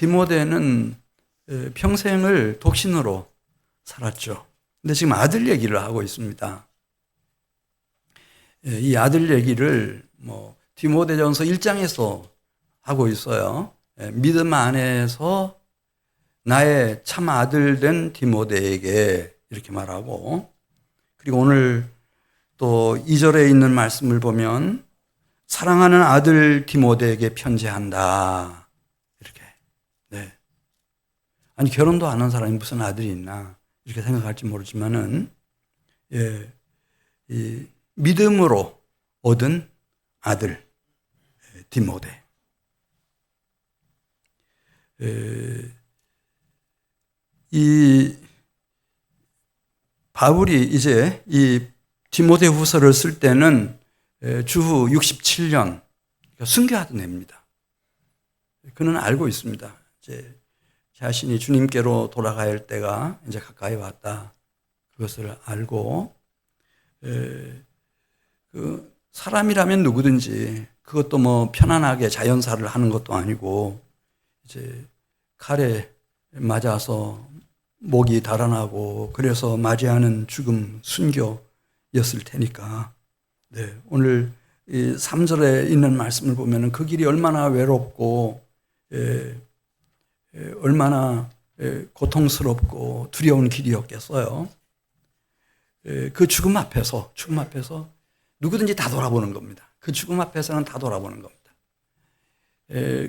디모데는 평생을 독신으로 살았죠. 근데 지금 아들 얘기를 하고 있습니다. 이 아들 얘기를 디모데전서 1장에서 하고 있어요. 믿음 안에서 나의 참 아들 된 디모데에게 이렇게 말하고, 그리고 오늘 또 2절에 있는 말씀을 보면 사랑하는 아들 디모데에게 편지한다. 이렇게. 네. 아니, 결혼도 안 한 사람이 무슨 아들이 있나 이렇게 생각할지 모르지만은, 이 믿음으로 얻은 아들 디모데. 이 바울이 이제 이 디모데후서를 쓸 때는 주후 67년 순교하던 해입니다. 그는 알고 있습니다. 이제 자신이 주님께로 돌아가야 할 때가 이제 가까이 왔다. 그것을 알고, 그 사람이라면 누구든지 그것도 편안하게 자연사를 하는 것도 아니고 이제 칼에 맞아서 목이 달아나고 그래서 맞이하는 죽음, 순교였을 테니까. 네, 오늘 이 3절에 있는 말씀을 보면은 그 길이 얼마나 외롭고 얼마나 고통스럽고 두려운 길이었겠어요. 그 죽음 앞에서 누구든지 다 돌아보는 겁니다. 그 죽음 앞에서는 다 돌아보는 겁니다.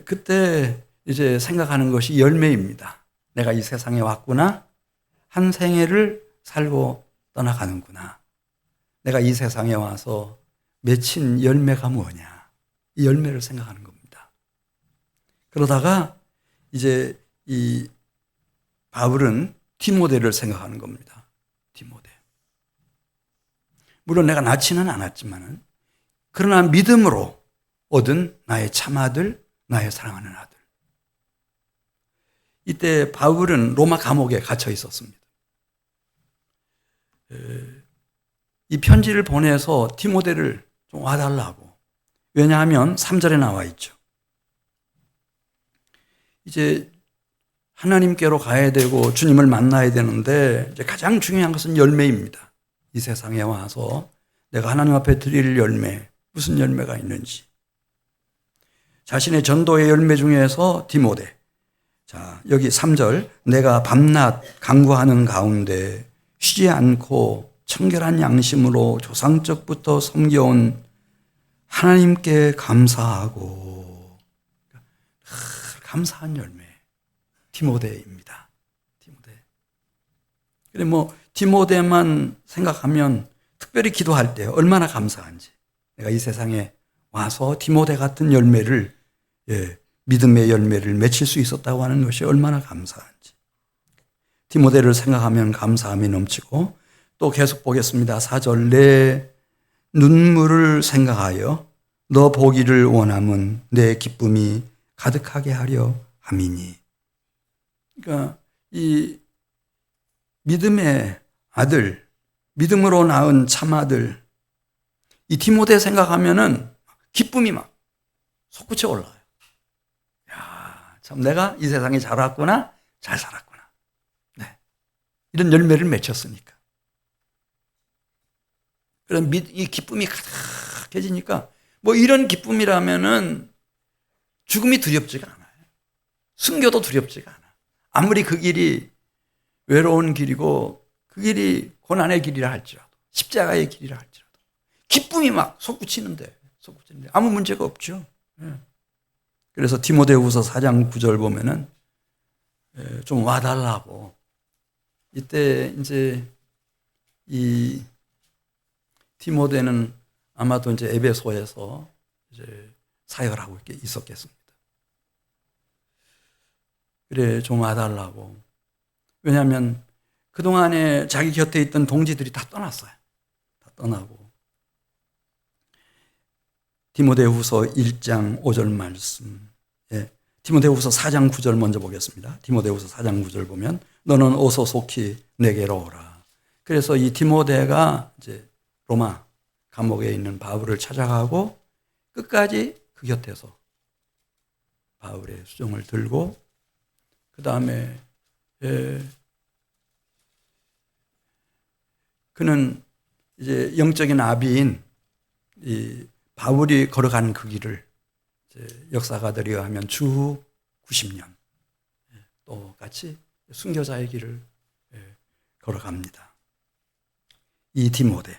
그때 이제 생각하는 것이 열매입니다. 내가 이 세상에 왔구나. 한 생애를 살고 떠나가는구나. 내가 이 세상에 와서 맺힌 열매가 뭐냐. 이 열매를 생각하는 겁니다. 그러다가 이제 이 바울은 디모데를 생각하는 겁니다. 디모데. 물론 내가 낳지는 않았지만은 그러나 믿음으로 얻은 나의 참아들, 나의 사랑하는 아들. 이때 바울은 로마 감옥에 갇혀 있었습니다. 이 편지를 보내서 디모데를 좀 와달라고. 왜냐하면 3절에 나와 있죠. 이제 하나님께로 가야 되고 주님을 만나야 되는데 이제 가장 중요한 것은 열매입니다. 이 세상에 와서 내가 하나님 앞에 드릴 열매, 무슨 열매가 있는지. 자신의 전도의 열매 중에서 디모데. 자, 여기 3절. 내가 밤낮 간구하는 가운데 쉬지 않고 청결한 양심으로 조상적부터 섬겨온 하나님께 감사하고. 감사한 열매. 디모데입니다. 디모데. 그래 디모데만 생각하면 특별히 기도할 때 얼마나 감사한지. 내가 이 세상에 와서 디모데 같은 열매를, 믿음의 열매를 맺힐 수 있었다고 하는 것이 얼마나 감사한지. 디모데를 생각하면 감사함이 넘치고, 또 계속 보겠습니다. 4절. 내 눈물을 생각하여 너 보기를 원함은 내 기쁨이 가득하게 하려 함이니. 그러니까 이 믿음의 아들, 믿음으로 낳은 참아들, 이 디모데 생각하면은 기쁨이 막 솟구쳐 올라요. 야, 참 내가 이 세상에 잘 왔구나, 잘 살았구나. 네, 이런 열매를 맺혔으니까. 그런 이 기쁨이 가득해지니까 이런 기쁨이라면은 죽음이 두렵지가 않아요. 순교도 두렵지가 않아. 아무리 그 길이 외로운 길이고 그 길이 고난의 길이라 할지라도, 십자가의 길이라 할지라도 기쁨이 막 솟구치는데 아무 문제가 없죠. 그래서 디모데후서 4장 9절 보면은 좀 와달라고. 이때 이제 이 디모데는 아마도 이제 에베소에서 이제 사역을 하고 있었겠습니다. 그래, 좀 와달라고. 왜냐하면 그동안에 자기 곁에 있던 동지들이 다 떠났어요. 다 떠나고. 디모데후서 1장 5절 말씀. 디모데후서 4장 9절 먼저 보겠습니다. 디모데후서 4장 9절 보면 너는 어서 속히 내게로 오라. 그래서 이 디모데가 이제 로마 감옥에 있는 바울을 찾아가고 끝까지 그 곁에서 바울의 수종을 들고 그 다음에 그는 이제 영적인 아비인 이 바울이 걸어가는 그 길을 이제 역사가들에 의하면 주 90년 또 같이 순교자의 길을 걸어갑니다. 이 디모데,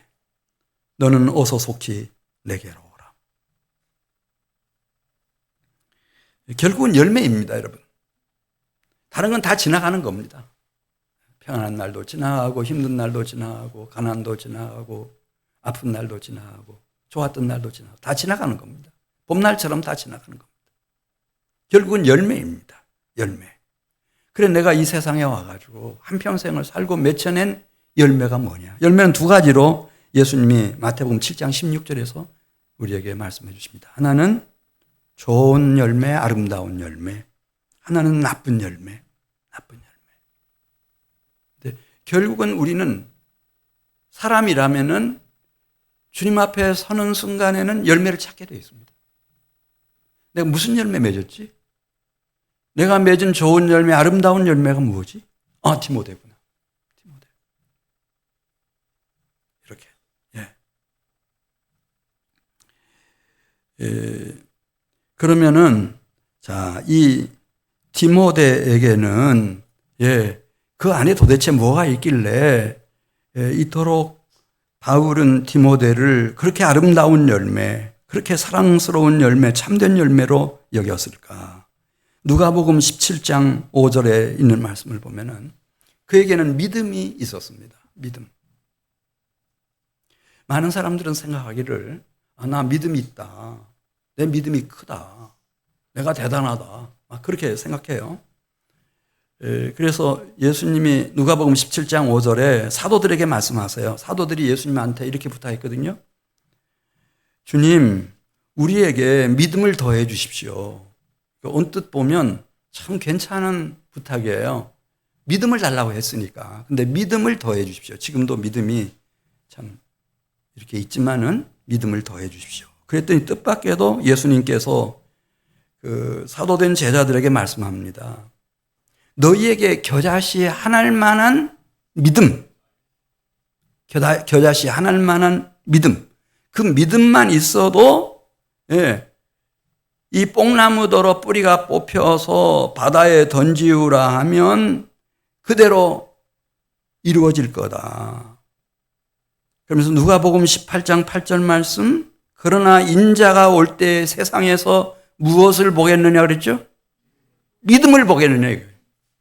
너는 어서 속히 내게로 오라. 결국은 열매입니다, 여러분. 다른 건 다 지나가는 겁니다. 평안한 날도 지나가고 힘든 날도 지나가고 가난도 지나가고 아픈 날도 지나가고 좋았던 날도 지나가고 다 지나가는 겁니다. 봄날처럼 다 지나가는 겁니다. 결국은 열매입니다. 열매. 그래 내가 이 세상에 와가지고 한평생을 살고 맺혀낸 열매가 뭐냐. 열매는 두 가지로 예수님이 마태복음 7장 16절에서 우리에게 말씀해 주십니다. 하나는 좋은 열매, 아름다운 열매. 하나는 나쁜 열매, 나쁜 열매. 근데 결국은 우리는 사람이라면은 주님 앞에 서는 순간에는 열매를 찾게 되어 있습니다. 내가 무슨 열매 맺었지? 내가 맺은 좋은 열매, 아름다운 열매가 뭐지? 아, 디모데구나. 디모데. 이렇게. 그러면은, 자, 이 디모데에게는, 그 안에 도대체 뭐가 있길래, 이토록 바울은 디모데를 그렇게 아름다운 열매, 그렇게 사랑스러운 열매, 참된 열매로 여겼을까? 누가복음 17장 5절에 있는 말씀을 보면은 그에게는 믿음이 있었습니다. 믿음. 많은 사람들은 생각하기를 나 믿음이 있다. 내 믿음이 크다. 내가 대단하다. 그렇게 생각해요. 그래서 예수님이 누가복음 17장 5절에 사도들에게 말씀하세요. 사도들이 예수님한테 이렇게 부탁했거든요. 주님, 우리에게 믿음을 더해 주십시오. 언뜻 보면 참 괜찮은 부탁이에요. 믿음을 달라고 했으니까. 근데 믿음을 더해 주십시오. 지금도 믿음이 참 이렇게 있지만은 믿음을 더해 주십시오. 그랬더니 뜻밖에도 예수님께서 그 사도된 제자들에게 말씀합니다. 너희에게 겨자씨 하나일 만한 믿음, 겨자씨 하나일 만한 믿음, 그 믿음만 있어도 이 뽕나무더러 뿌리가 뽑혀서 바다에 던지우라 하면 그대로 이루어질 거다. 그러면서 누가복음 18장 8절 말씀, 그러나 인자가 올 때 세상에서 무엇을 보겠느냐 그랬죠? 믿음을 보겠느냐 이거예요.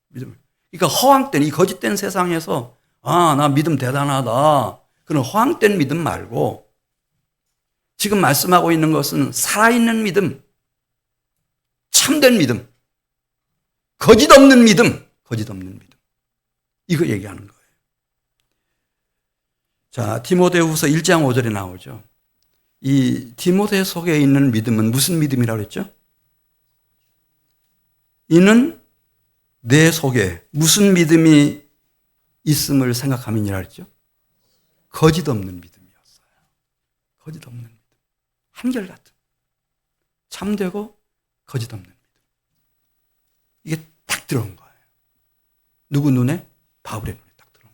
믿음을. 그러니까 허황된, 이 거짓된 세상에서 나 믿음 대단하다. 그런 허황된 믿음 말고 지금 말씀하고 있는 것은 살아있는 믿음, 참된 믿음, 거짓 없는 믿음, 거짓 없는 믿음. 이거 얘기하는 거예요. 자, 디모데후서 1장 5절에 나오죠. 이 디모데 속에 있는 믿음은 무슨 믿음이라고 그랬죠? 이는 내 속에 무슨 믿음이 있음을 생각함이니라 그랬죠? 거짓 없는 믿음이었어요. 거짓 없는 믿음. 한결같은. 참되고 거짓 없는 믿음. 이게 딱 들어온 거예요. 누구 눈에? 바울의 눈에 딱 들어온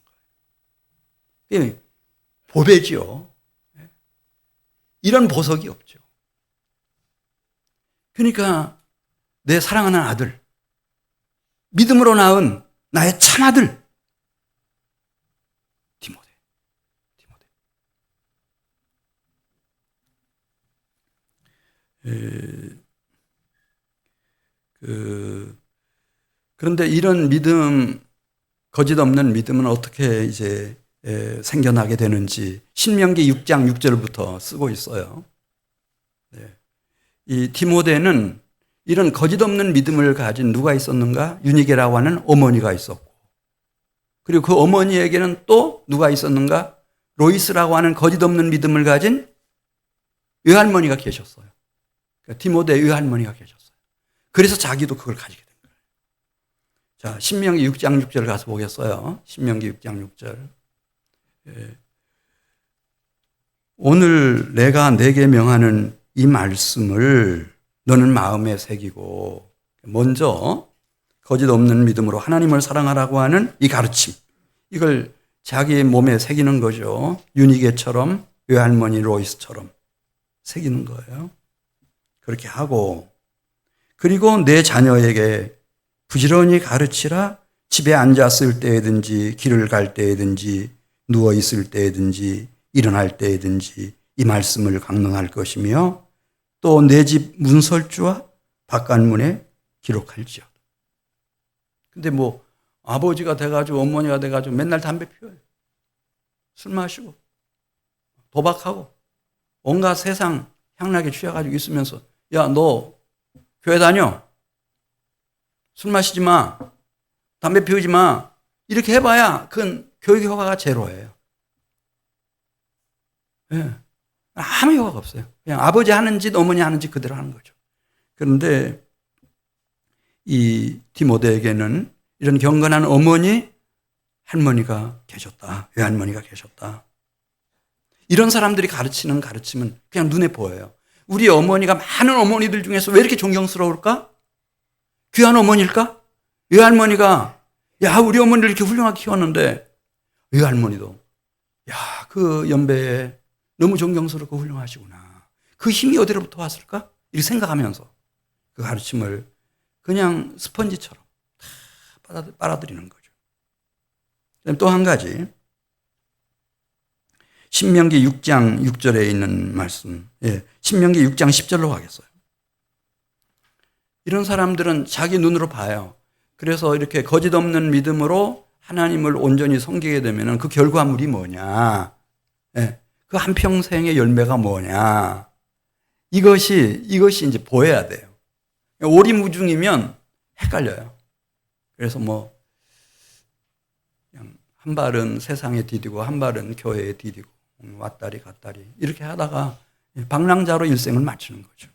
거예요. 이게 보배지요. 이런 보석이 없죠. 그러니까 내 사랑하는 아들, 믿음으로 낳은 나의 참아들, 디모데. 그런데 이런 믿음, 거짓 없는 믿음은 어떻게 이제 생겨나게 되는지 신명기 6장 6절부터 쓰고 있어요. 이 디모데는 이런 거짓 없는 믿음을 가진 누가 있었는가? 유니게라고 하는 어머니가 있었고, 그리고 그 어머니에게는 또 누가 있었는가? 로이스라고 하는 거짓 없는 믿음을 가진 외할머니가 계셨어요. 그러니까 디모데의 외할머니가 계셨어요. 그래서 자기도 그걸 가지게 된 거예요. 자, 신명기 6장 6절 가서 보겠어요. 신명기 6장 6절. 오늘 내가 내게 명하는 이 말씀을 너는 마음에 새기고, 먼저 거짓 없는 믿음으로 하나님을 사랑하라고 하는 이 가르침, 이걸 자기 몸에 새기는 거죠. 유니게처럼, 외할머니 로이스처럼 새기는 거예요. 그렇게 하고, 그리고 내 자녀에게 부지런히 가르치라. 집에 앉았을 때든지 길을 갈 때든지 누워 있을 때든지 일어날 때든지 이 말씀을 강론할 것이며 또 내 집 문설주와 바깥문에 기록할지어다. 근데 뭐 아버지가 돼가지고 어머니가 돼가지고 맨날 담배 피워요. 술 마시고 도박하고 온갖 세상 향락에 취해가지고 있으면서 야, 너 교회 다녀. 술 마시지 마. 담배 피우지 마. 이렇게 해봐야 그건 교육 효과가 제로예요. 네. 아무 효과가 없어요. 그냥 아버지 하는 짓, 어머니 하는 짓 그대로 하는 거죠. 그런데 이 디모데에게는 이런 경건한 어머니, 할머니가 계셨다. 외할머니가 계셨다. 이런 사람들이 가르치는 가르침은 그냥 눈에 보여요. 우리 어머니가 많은 어머니들 중에서 왜 이렇게 존경스러울까? 귀한 어머니일까? 외할머니가 야, 우리 어머니를 이렇게 훌륭하게 키웠는데 외할머니도 야, 그 연배에 너무 존경스럽고 훌륭하시구나. 그 힘이 어디로부터 왔을까? 이렇게 생각하면서 그 가르침을 그냥 스펀지처럼 다 빨아들이는 거죠. 또 한 가지, 신명기 6장 6절에 있는 말씀, 신명기 6장 10절로 가겠어요. 이런 사람들은 자기 눈으로 봐요. 그래서 이렇게 거짓 없는 믿음으로 하나님을 온전히 섬기게 되면 그 결과물이 뭐냐, 그 한평생의 열매가 뭐냐, 이것이 이제 보여야 돼요. 오리무중이면 헷갈려요. 그래서 뭐 그냥 한 발은 세상에 디디고 한 발은 교회에 디디고 왔다리 갔다리 이렇게 하다가 방랑자로 일생을 마치는 거죠.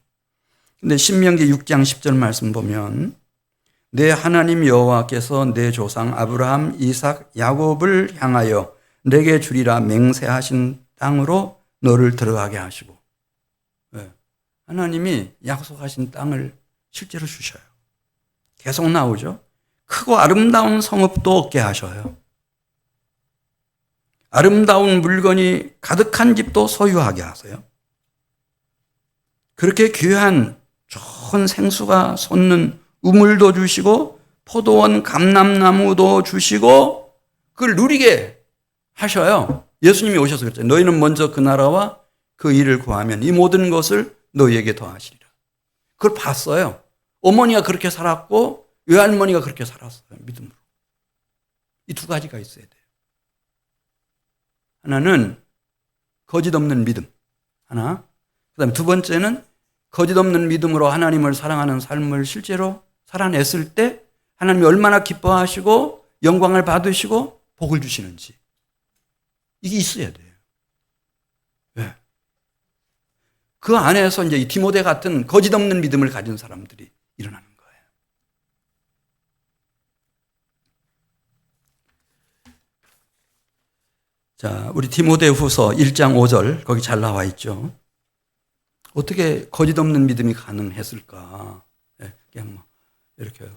근데 신명기 6장 10절 말씀 보면 내 하나님 여호와께서 내 조상 아브라함, 이삭, 야곱을 향하여 내게 주리라 맹세하신 땅으로 너를 들어가게 하시고, 하나님이 약속하신 땅을 실제로 주셔요. 계속 나오죠. 크고 아름다운 성읍도 얻게 하셔요. 아름다운 물건이 가득한 집도 소유하게 하세요. 그렇게 귀한 좋은 생수가 솟는 우물도 주시고 포도원 감람나무도 주시고 그걸 누리게 하셔요. 예수님이 오셔서 그랬잖아요. 너희는 먼저 그 나라와 그 일을 구하면 이 모든 것을 너희에게 더하시리라. 그걸 봤어요. 어머니가 그렇게 살았고 외할머니가 그렇게 살았어요. 믿음으로. 이 두 가지가 있어야 돼요. 하나는 거짓 없는 믿음. 하나. 그다음에 두 번째는 거짓 없는 믿음으로 하나님을 사랑하는 삶을 실제로 살아냈을 때 하나님이 얼마나 기뻐하시고 영광을 받으시고 복을 주시는지. 이게 있어야 돼요. 왜? 그 안에서 이제 이 디모데 같은 거짓 없는 믿음을 가진 사람들이 일어나는 거예요. 자, 우리 디모데 후서 1장 5절, 거기 잘 나와 있죠. 어떻게 거짓 없는 믿음이 가능했을까? 그냥 뭐, 이렇게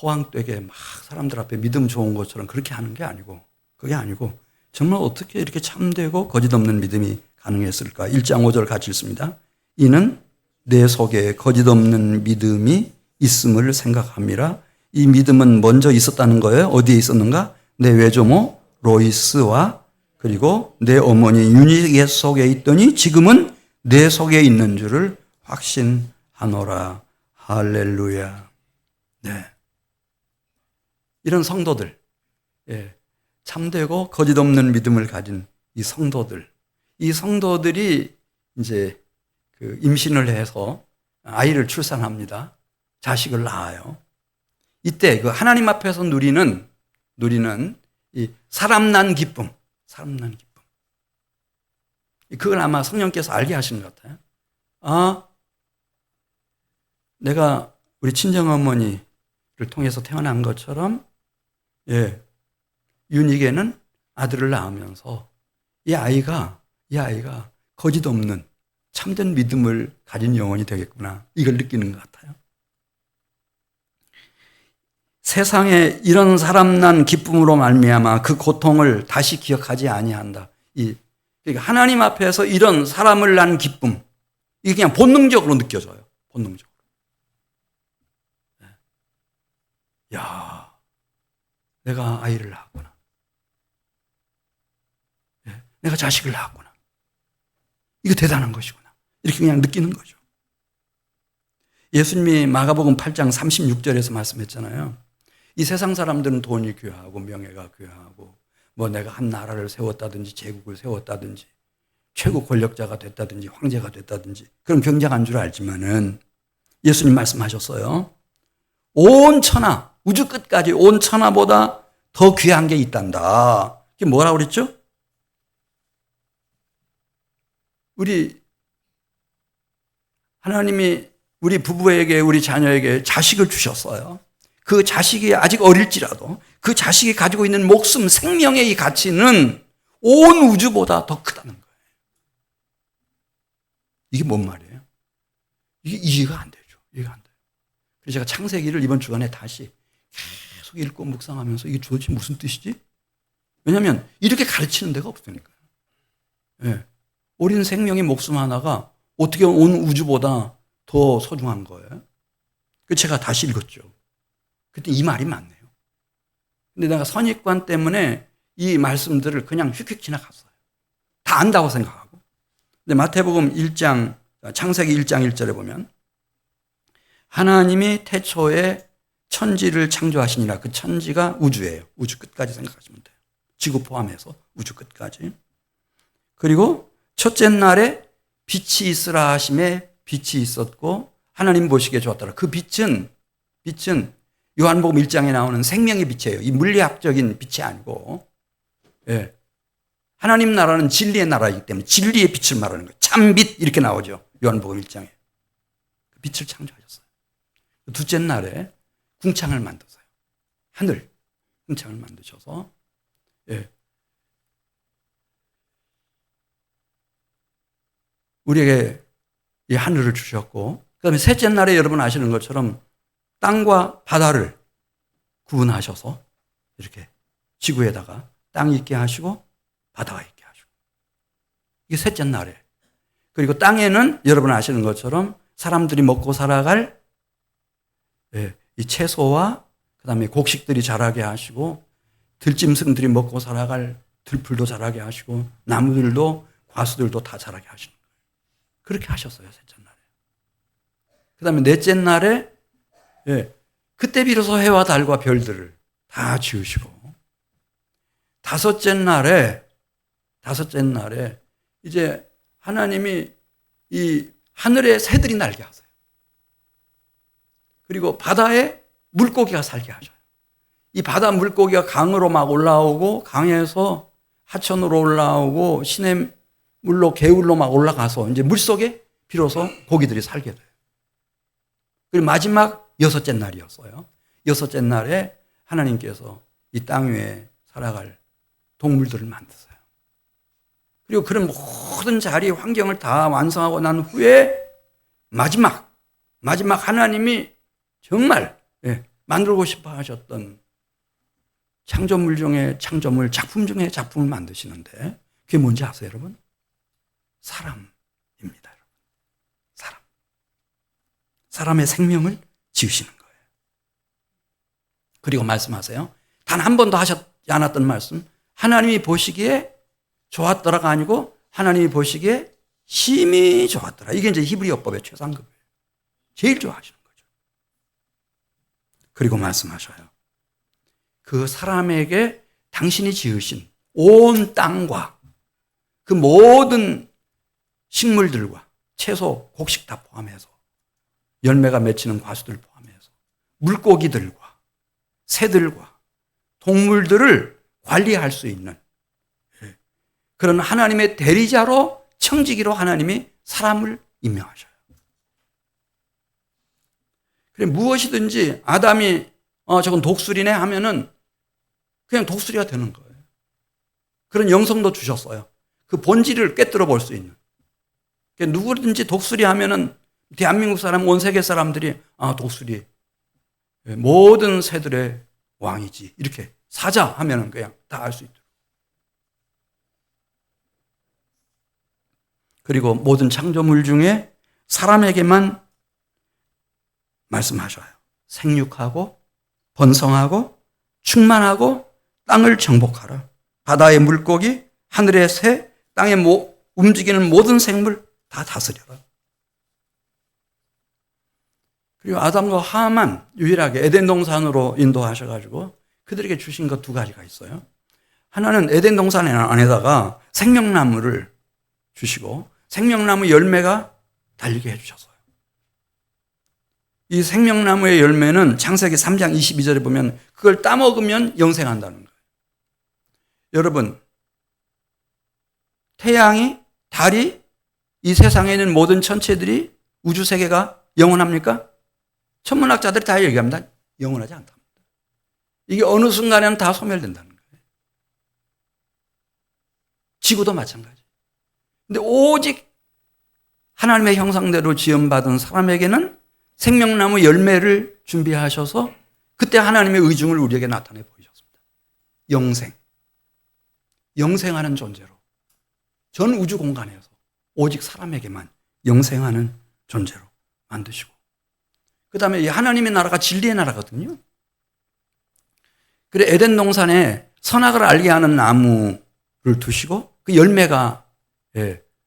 호황되게 막 사람들 앞에 믿음 좋은 것처럼 그렇게 하는 게 아니고, 그게 아니고, 정말 어떻게 이렇게 참되고 거짓 없는 믿음이 가능했을까? 1장 5절 같이 읽습니다. 이는 내 속에 거짓 없는 믿음이 있음을 생각함이라. 이 믿음은 먼저 있었다는 거예요. 어디에 있었는가? 내 외조모 로이스와 그리고 내 어머니 유니게 속에 있더니 지금은 내 속에 있는 줄을 확신하노라. 할렐루야. 네. 이런 성도들, 참되고 거짓 없는 믿음을 가진 이 성도들이 이제 그 임신을 해서 아이를 출산합니다. 자식을 낳아요. 이때 그 하나님 앞에서 누리는 이 사람 난 기쁨. 그걸 아마 성령께서 알게 하시는 것 같아요. 아, 내가 우리 친정어머니를 통해서 태어난 것처럼, 윤희계는 아들을 낳으면서 이 아이가 거짓 없는 참된 믿음을 가진 영혼이 되겠구나. 이걸 느끼는 것 같아요. 세상에 이런 사람 난 기쁨으로 말미암아 그 고통을 다시 기억하지 아니한다. 그러니까 하나님 앞에서 이런 사람을 난 기쁨, 이게 그냥 본능적으로 느껴져요. 본능적으로. 야, 내가 아이를 낳았구나. 내가 자식을 낳았구나. 이거 대단한 것이구나. 이렇게 그냥 느끼는 거죠. 예수님이 마가복음 8장 36절에서 말씀했잖아요. 이 세상 사람들은 돈이 귀하고 명예가 귀하고 뭐 내가 한 나라를 세웠다든지 제국을 세웠다든지 최고 권력자가 됐다든지 황제가 됐다든지 그런 경쟁한 줄 알지만은 예수님 말씀하셨어요. 온 천하, 우주 끝까지 온 천하보다 더 귀한 게 있단다. 이게 뭐라고 그랬죠? 우리 하나님이 우리 부부에게 우리 자녀에게 자식을 주셨어요. 그 자식이 아직 어릴지라도 그 자식이 가지고 있는 목숨, 생명의 이 가치는 온 우주보다 더 크다는 거예요. 이게 뭔 말이에요? 이게 이해가 안 되죠. 이해가 안 돼요. 그래서 제가 창세기를 이번 주간에 다시 계속 읽고 묵상하면서 이게 도대체 무슨 뜻이지? 왜냐하면 이렇게 가르치는 데가 없으니까요. 네. 어린 생명의 목숨 하나가 어떻게 온 우주보다 더 소중한 거예요. 그래서 제가 다시 읽었죠. 그때 이 말이 맞네요. 근데 내가 선입관 때문에 이 말씀들을 그냥 휙휙 지나갔어요. 다 안다고 생각하고. 근데 마태복음 1장, 창세기 1장 1절에 보면 하나님이 태초에 천지를 창조하시니라. 그 천지가 우주예요. 우주 끝까지 생각하시면 돼요. 지구 포함해서 우주 끝까지. 그리고 첫째 날에 빛이 있으라 하심에 빛이 있었고 하나님 보시기에 좋았더라. 그 빛은 요한복음 1장에 나오는 생명의 빛이에요. 이 물리학적인 빛이 아니고, 예. 하나님 나라는 진리의 나라이기 때문에 진리의 빛을 말하는 거예요. 참빛 이렇게 나오죠. 요한복음 1장에. 그 빛을 창조하셨어요. 둘째 날에 궁창을 만드세요. 하늘 궁창을 만드셔서, 예. 우리에게 이 하늘을 주셨고, 그 다음에 셋째 날에 여러분 아시는 것처럼 땅과 바다를 구분하셔서 이렇게 지구에다가 땅이 있게 하시고 바다가 있게 하시고. 이게 셋째 날에. 그리고 땅에는 여러분 아시는 것처럼 사람들이 먹고 살아갈 이 채소와 그 다음에 곡식들이 자라게 하시고 들짐승들이 먹고 살아갈 들풀도 자라게 하시고 나무들도 과수들도 다 자라게 하시는 거예요. 그렇게 하셨어요. 셋째 날에. 그 다음에 넷째 날에 그때 비로소 해와 달과 별들을 다 지으시고 다섯째 날에 이제 하나님이 이 하늘에 새들이 날게 하세요. 그리고 바다에 물고기가 살게 하셔요. 이 바다 물고기가 강으로 막 올라오고 강에서 하천으로 올라오고 시냇 물로 개울로 막 올라가서 이제 물속에 비로소 고기들이 살게 돼요. 그리고 마지막 여섯째 날이었어요. 여섯째 날에 하나님께서 이 땅 위에 살아갈 동물들을 만드세요. 그리고 그런 모든 자리 환경을 다 완성하고 난 후에 마지막 하나님이 정말 만들고 싶어 하셨던 창조물 중에 창조물, 작품 중에 작품을 만드시는데 그게 뭔지 아세요, 여러분? 사람입니다. 여러분. 사람의 생명을 지으시는 거예요. 그리고 말씀하세요. 단 한 번도 하셨지 않았던 말씀. 하나님이 보시기에 좋았더라가 아니고 하나님이 보시기에 심히 좋았더라. 이게 이제 히브리어법의 최상급이에요. 제일 좋아하시는 거죠. 그리고 말씀하셔요. 그 사람에게 당신이 지으신 온 땅과 그 모든 식물들과 채소, 곡식 다 포함해서 열매가 맺히는 과수들 포함해서 물고기들과 새들과 동물들을 관리할 수 있는 그런 하나님의 대리자로 청지기로 하나님이 사람을 임명하셔요. 그래 무엇이든지 아담이 저건 독수리네 하면은 그냥 독수리가 되는 거예요. 그런 영성도 주셨어요. 그 본질을 꿰뚫어 볼 수 있는. 누구든지 독수리 하면은 대한민국 사람, 온 세계 사람들이 독수리 모든 새들의 왕이지. 이렇게 사자 하면은 그냥 다 알 수 있도록. 그리고 모든 창조물 중에 사람에게만 말씀하셔요. 생육하고 번성하고 충만하고 땅을 정복하라. 바다의 물고기, 하늘의 새, 땅에 움직이는 모든 생물 다 다스려라. 그리고 아담과 하와만 유일하게 에덴 동산으로 인도하셔가지고 그들에게 주신 것 두 가지가 있어요. 하나는 에덴 동산 안에다가 생명나무를 주시고 생명나무 열매가 달리게 해주셨어요. 이 생명나무의 열매는 창세기 3장 22절에 보면 그걸 따먹으면 영생한다는 거예요. 여러분, 태양이, 달이, 이 세상에 있는 모든 천체들이, 우주세계가 영원합니까? 천문학자들이 다 얘기합니다. 영원하지 않답니다. 이게 어느 순간에는 다 소멸된다는 거예요. 지구도 마찬가지. 근데 오직 하나님의 형상대로 지음받은 사람에게는 생명나무 열매를 준비하셔서 그때 하나님의 의중을 우리에게 나타내 보이셨습니다. 영생. 영생하는 존재로. 전 우주 공간에서 오직 사람에게만 영생하는 존재로 만드시고. 그 다음에 하나님의 나라가 진리의 나라거든요. 그래 에덴 동산에 선악을 알게 하는 나무를 두시고 그 열매가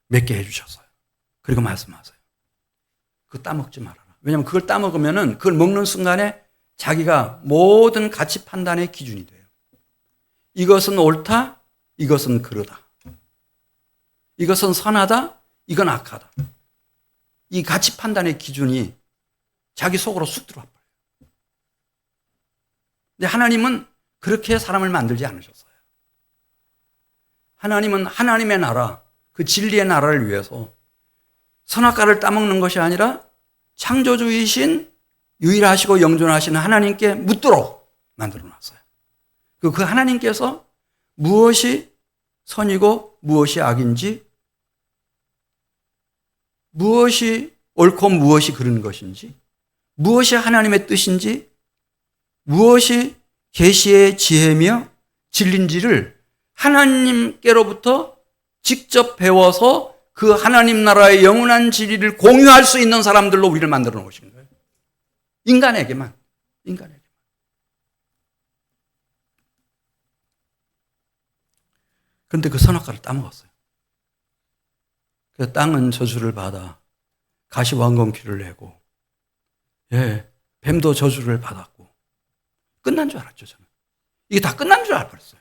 맺게 해주셨어요. 그리고 말씀하세요. 그거 따먹지 말아라. 왜냐하면 그걸 따먹으면은 그걸 먹는 순간에 자기가 모든 가치 판단의 기준이 돼요. 이것은 옳다, 이것은 그르다. 이것은 선하다, 이건 악하다. 이 가치 판단의 기준이 자기 속으로 쑥 들어와 버려요. 근데 하나님은 그렇게 사람을 만들지 않으셨어요. 하나님은 하나님의 나라, 그 진리의 나라를 위해서 선악과를 따먹는 것이 아니라 창조주이신 유일하시고 영존하시는 하나님께 묻도록 만들어 놨어요. 그 하나님께서 무엇이 선이고 무엇이 악인지, 무엇이 옳고 무엇이 그른 것인지, 무엇이 하나님의 뜻인지, 무엇이 계시의 지혜며 진리인지를 하나님께로부터 직접 배워서 그 하나님 나라의 영원한 진리를 공유할 수 있는 사람들로 우리를 만들어 놓으신 거예요. 인간에게만. 그런데 그 선악과를 따먹었어요. 그래서 땅은 저주를 받아 가시왕건키를 내고, 뱀도 저주를 받았고, 끝난 줄 알았죠, 저는. 이게 다 끝난 줄 알았어요.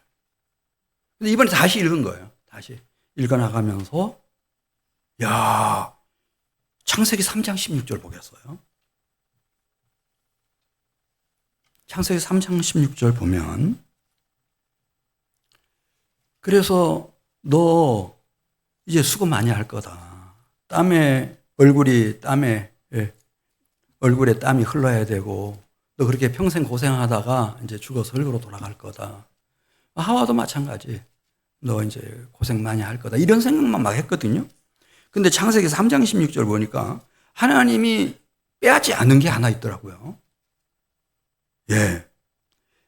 근데 이번에 다시 읽은 거예요. 다시 읽어나가면서, 창세기 3장 16절 보겠어요. 창세기 3장 16절 보면, 그래서 너 이제 수고 많이 할 거다. 얼굴에 땀이 흘러야 되고, 너 그렇게 평생 고생하다가 이제 죽어서 흙으로 돌아갈 거다. 하와도 마찬가지. 너 이제 고생 많이 할 거다. 이런 생각만 막 했거든요. 근데 창세기 3장 16절 보니까 하나님이 빼앗지 않은 게 하나 있더라고요.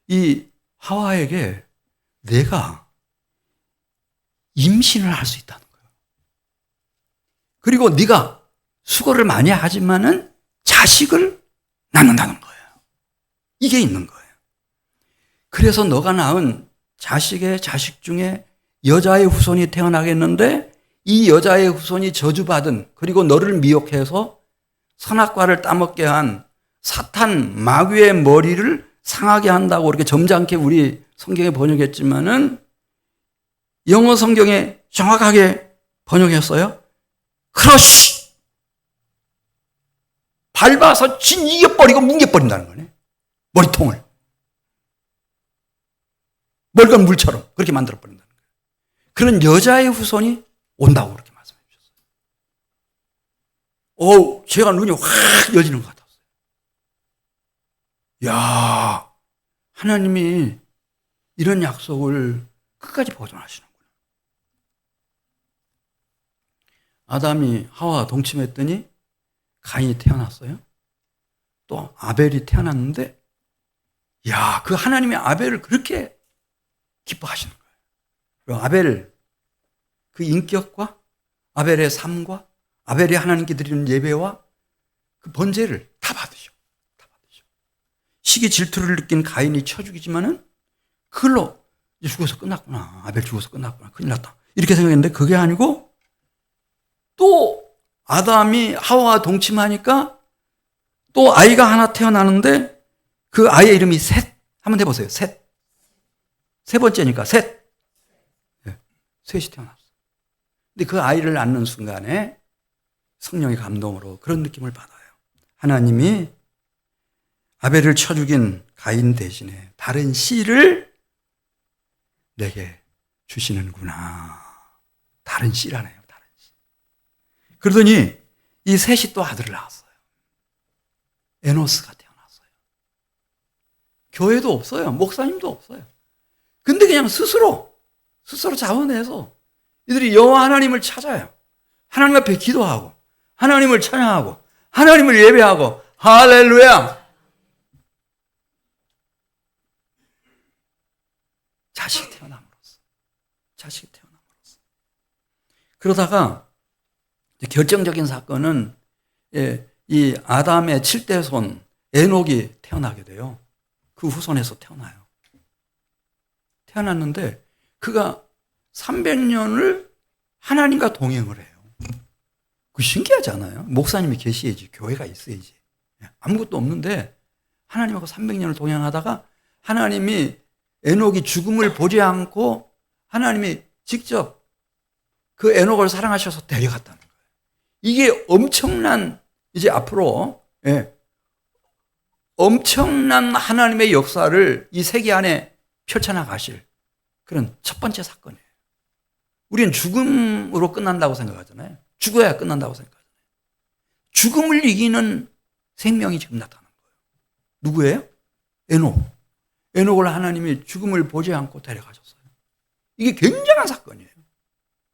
이 하와에게 내가 임신을 할 수 있다는 거예요. 그리고 네가 수고를 많이 하지만은 자식을 낳는다는 거예요. 이게 있는 거예요. 그래서 너가 낳은 자식의 자식 중에 여자의 후손이 태어나겠는데 이 여자의 후손이 저주받은, 그리고 너를 미혹해서 선악과를 따먹게 한 사탄 마귀의 머리를 상하게 한다고 이렇게 점잖게 우리 성경에 번역했지만은 영어 성경에 정확하게 번역했어요. 크러쉬! 밟아서 이겨버리고 뭉개버린다는 거네. 머리통을. 멀건 물처럼 그렇게 만들어버린다는 거예요. 그런 여자의 후손이 온다고 그렇게 말씀해 주셨어요. 제가 눈이 확 여지는 것 같았어요. 하나님이 이런 약속을 끝까지 보존하시는구나. 아담이 하와와 동침했더니 가인이 태어났어요. 또 아벨이 태어났는데 야, 그 하나님의 아벨을 그렇게 기뻐하시는 거예요. 그리고 아벨, 그 인격과 아벨의 삶과 아벨이 하나님께 드리는 예배와 그 번제를 다 받으셔. 다 받으셔. 시기 질투를 느낀 가인이 쳐 죽이지만은 그걸로 이제 죽어서 끝났구나. 아벨 죽어서 끝났구나. 큰일 났다. 이렇게 생각했는데 그게 아니고 또 아담이 하와와 동침하니까 또 아이가 하나 태어나는데 그 아이의 이름이 셋. 한번 해보세요. 셋. 세 번째니까 셋. 네. 셋이 태어났어. 근데 그 아이를 낳는 순간에 성령의 감동으로 그런 느낌을 받아요. 하나님이 아벨을 쳐 죽인 가인 대신에 다른 씨를 내게 주시는구나. 다른 씨라네요. 다른 씨. 그러더니 이 셋이 또 아들을 낳았어요. 에노스가 태어났어요. 교회도 없어요. 목사님도 없어요. 근데 그냥 스스로 자원해서 이들이 여호와 하나님을 찾아요. 하나님 앞에 기도하고 하나님을 찬양하고 하나님을 예배하고 할렐루야. 자식이 태어남으로써. 그러다가 결정적인 사건은 이 아담의 7대 손 에녹이 태어나게 돼요. 그 후손에서 태어나요. 태어났는데 그가 300년을 하나님과 동행을 해요. 그 신기하지 않아요? 목사님이 계셔야지, 교회가 있어야지. 아무것도 없는데 하나님하고 300년을 동행하다가 하나님이 에녹이 죽음을 보지 않고 하나님이 직접 그 에녹을 사랑하셔서 데려갔다는 거예요. 이게 엄청난, 이제 앞으로 엄청난 하나님의 역사를 이 세계 안에 펼쳐나가실 그런 첫 번째 사건이에요. 우리는 죽음으로 끝난다고 생각하잖아요. 죽어야 끝난다고 생각하잖아요. 죽음을 이기는 생명이 지금 나타난 거예요. 누구예요? 에녹. 에녹을 하나님이 죽음을 보지 않고 데려가셨어요. 이게 굉장한 사건이에요.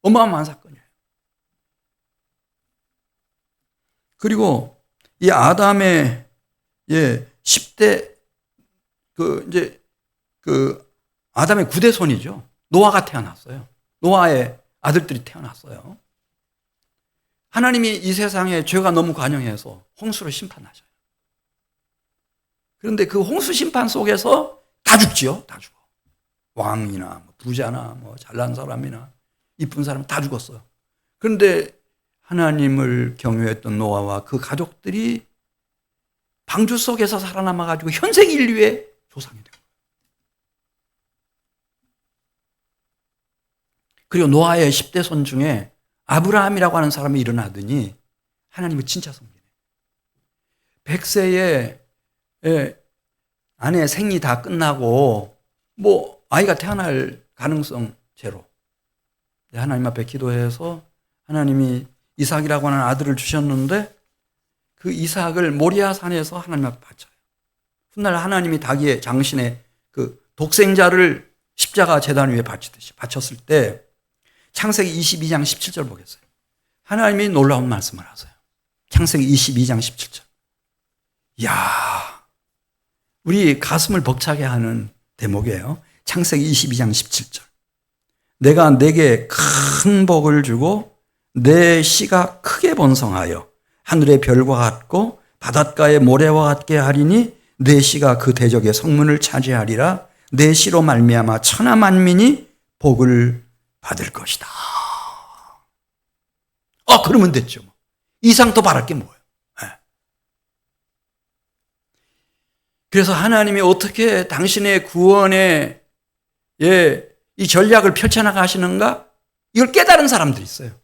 어마어마한 사건이에요. 그리고 이 아담의 10대 아담의 9대 손이죠. 노아가 태어났어요. 노아의 아들들이 태어났어요. 하나님이 이 세상에 죄가 너무 관영해서 홍수로 심판하셔요. 그런데 그 홍수 심판 속에서 다 죽지요. 다 죽어. 왕이나 부자나 잘난 사람이나 이쁜 사람 다 죽었어요. 그런데 하나님을 경외했던 노아와 그 가족들이 방주 속에서 살아남아가지고 현생 인류의 조상이 된 거예요. 그리고 노아의 10대 손 중에 아브라함이라고 하는 사람이 일어나더니 하나님을 진짜 섬기네. 100세에 아내 생리 다 끝나고 아이가 태어날 가능성 제로. 하나님 앞에 기도해서 하나님이 이삭이라고 하는 아들을 주셨는데 그 이삭을 모리아 산에서 하나님 앞에 바쳐요. 훗날 하나님이 자기의 장신의 그 독생자를 십자가 제단 위에 바치듯이 바쳤을 때 창세기 22장 17절 보겠어요. 하나님이 놀라운 말씀을 하세요. 창세기 22장 17절. 이야, 우리 가슴을 벅차게 하는 대목이에요. 창세기 22장 17절. 내가 내게 큰 복을 주고 내 씨가 크게 번성하여 하늘의 별과 같고 바닷가의 모래와 같게 하리니 내 씨가 그 대적의 성문을 차지하리라. 내 씨로 말미암아 천하 만민이 복을 받을 것이다. 그러면 됐죠. 이상 더 바랄 게 뭐예요? 그래서 하나님이 어떻게 당신의 구원의 이 전략을 펼쳐나가시는가? 이걸 깨달은 사람들이 있어요.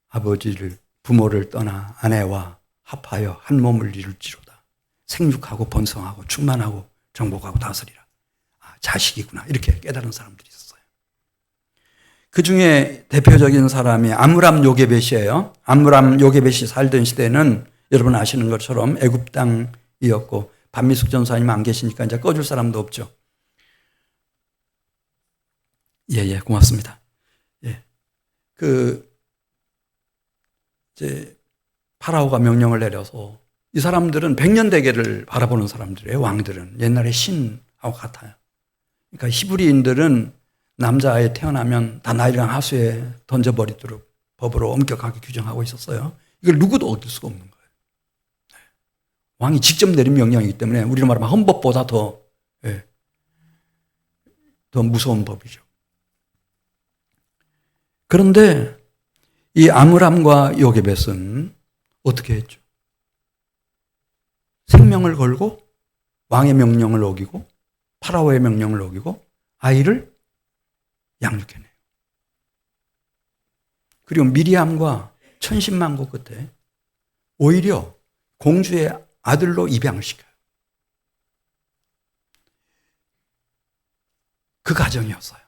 아버지를, 부모를 떠나 아내와 합하여 한 몸을 이룰지로다. 생육하고 번성하고 충만하고 정복하고 다스리라. 자식이구나. 이렇게 깨달은 사람들이 있었어요. 그 중에 대표적인 사람이 암므람 요게벳이에요. 암므람 요게벳이 살던 시대는 여러분 아시는 것처럼 애굽 땅이었고 반미숙 전사님 안 계시니까 이제 꺼줄 사람도 없죠. 고맙습니다. 이제 파라오가 명령을 내려서 이 사람들은 백년대계를 바라보는 사람들이에요. 왕들은 옛날에 신하고 같아요. 그러니까 히브리인들은 남자아이 태어나면 다 나일강 하수에 던져버리도록 법으로 엄격하게 규정하고 있었어요. 이걸 누구도 어길 수가 없는 거예요. 왕이 직접 내린 명령이기 때문에 우리로 말하면 헌법보다 더 무서운 법이죠. 그런데 이 아므람과 요게벳은 어떻게 했죠? 생명을 걸고 왕의 명령을 어기고 파라오의 명령을 어기고 아이를 양육해내요. 그리고 미리암과 천신만고 끝에 오히려 공주의 아들로 입양을 시켜요. 그 가정이었어요.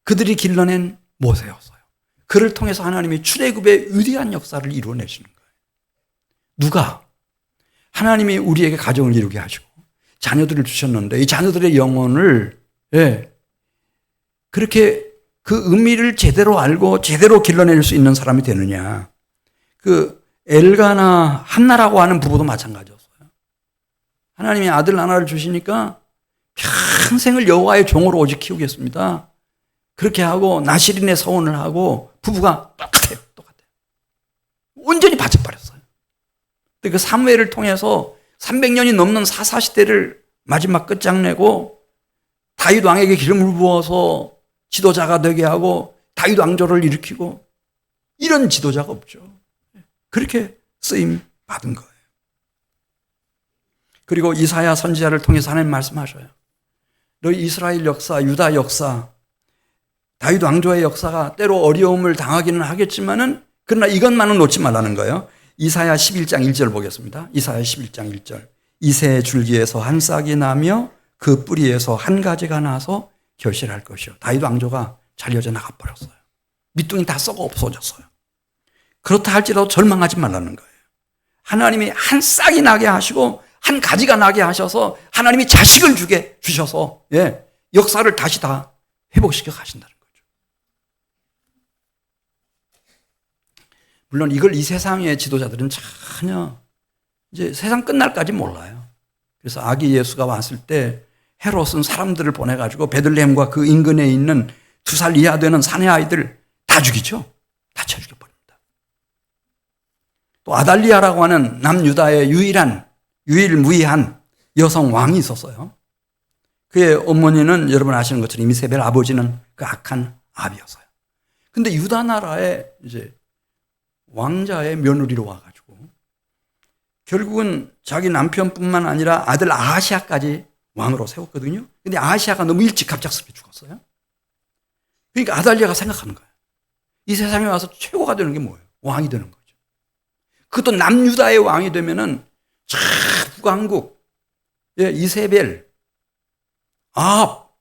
그들이 길러낸 모세였어요. 그를 통해서 하나님이 출애굽의 위대한 역사를 이루어내시는 거예요. 누가? 하나님이 우리에게 가정을 이루게 하시고 자녀들을 주셨는데 이 자녀들의 영혼을 그렇게 그 의미를 제대로 알고 제대로 길러낼 수 있는 사람이 되느냐. 그 엘가나 한나라고 하는 부부도 마찬가지였어요. 하나님이 아들 하나를 주시니까 평생을 여호와의 종으로 오직 키우겠습니다. 그렇게 하고 나실인의 서원을 하고 부부가 똑같아요. 온전히 바쳐버렸어요. 그 사무엘을 통해서 300년이 넘는 사사시대를 마지막 끝장내고 다윗 왕에게 기름을 부어서 지도자가 되게 하고 다윗 왕조를 일으키고 이런 지도자가 없죠. 그렇게 쓰임 받은 거예요. 그리고 이사야 선지자를 통해서 하나님 말씀하셔요. 너희 이스라엘 역사, 유다 역사, 다윗 왕조의 역사가 때로 어려움을 당하기는 하겠지만은 그러나 이것만은 놓지 말라는 거예요. 이사야 11장 1절 보겠습니다. 이사야 11장 1절. 이새의 줄기에서 한 싹이 나며 그 뿌리에서 한 가지가 나서 결실할 것이요. 다윗 왕조가 잘려져 나가버렸어요. 밑둥이 다 썩어 없어졌어요. 그렇다 할지라도 절망하지 말라는 거예요. 하나님이 한 싹이 나게 하시고 한 가지가 나게 하셔서 하나님이 자식을 주셔서 역사를 다시 다 회복시켜 가신다는 거죠. 물론 이걸 이 세상의 지도자들은 전혀 이제 세상 끝날까지 몰라요. 그래서 아기 예수가 왔을 때 헤롯은 사람들을 보내가지고 베들레헴과 그 인근에 있는 2살 이하 되는 사내 아이들 다 죽이죠. 다 쳐 죽여버립니다. 또 아달리아라고 하는 남유다의 유일무이한 여성 왕이 있었어요. 그의 어머니는 여러분 아시는 것처럼 이세벨, 아버지는 그 악한 아비였어요. 근데 유다 나라에 이제 왕자의 며느리로 와가지고 결국은 자기 남편뿐만 아니라 아들 아하시아까지 왕으로 세웠거든요. 근데 아하시아가 너무 일찍 갑작스럽게 죽었어요. 그러니까 아달리아가 생각하는 거예요. 이 세상에 와서 최고가 되는 게 뭐예요? 왕이 되는 거죠. 그것도 남유다의 왕이 되면은 북왕국, 이세벨, 아합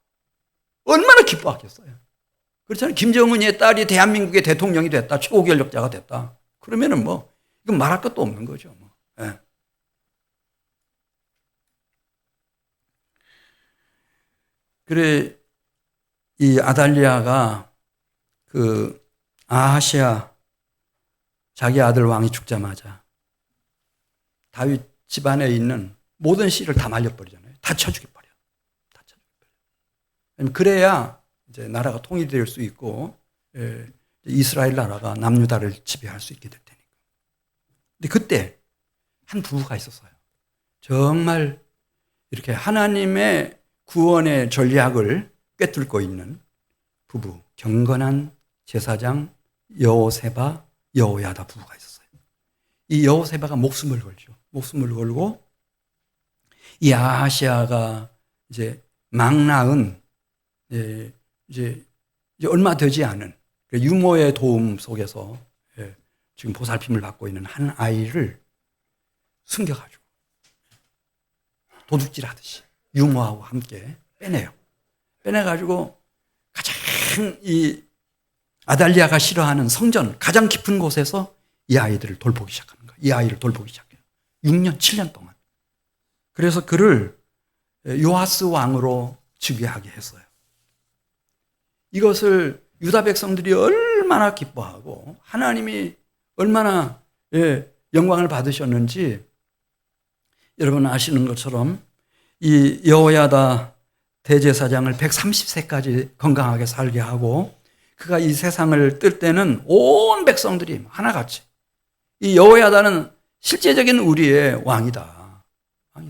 얼마나 기뻐하겠어요. 그렇잖아요. 김정은의 딸이 대한민국의 대통령이 됐다. 최고 권력자가 됐다. 그러면은 뭐 이건 말할 것도 없는 거죠. 뭐. 그래 이 아달리아가 그 아하시아 자기 아들 왕이 죽자마자 다윗 집안에 있는 모든 씨를 다 말려버리잖아요. 다 쳐죽여버려. 다 쳐죽여버려. 그래야 이제 나라가 통일될 수 있고 이스라엘 나라가 남유다를 지배할 수 있게 될 테니까. 근데 그때 한 부부가 있었어요. 정말 이렇게 하나님의 구원의 전략을 꿰뚫고 있는 부부, 경건한 제사장 여호세바, 여호야다 부부가 있었어요. 이 여호세바가 목숨을 걸죠. 목숨을 걸고 이 아하시아가 이제 막 낳은 이제 얼마 되지 않은 유모의 도움 속에서 지금 보살핌을 받고 있는 한 아이를 숨겨가지고 도둑질하듯이 유모하고 함께 빼내요. 빼내가지고 가장 이 아달리아가 싫어하는 성전 가장 깊은 곳에서 이 아이들을 돌보기 시작하는 거예요. 이 아이를 돌보기 시작해요. 6년, 7년 동안. 그래서 그를 요아스 왕으로 즉위하게 했어요. 이것을 유다 백성들이 얼마나 기뻐하고 하나님이 얼마나 영광을 받으셨는지 여러분 아시는 것처럼 이 여호야다 대제사장을 130세까지 건강하게 살게 하고 그가 이 세상을 뜰 때는 온 백성들이 하나같이 이 여호야다는 실제적인 우리의 왕이다.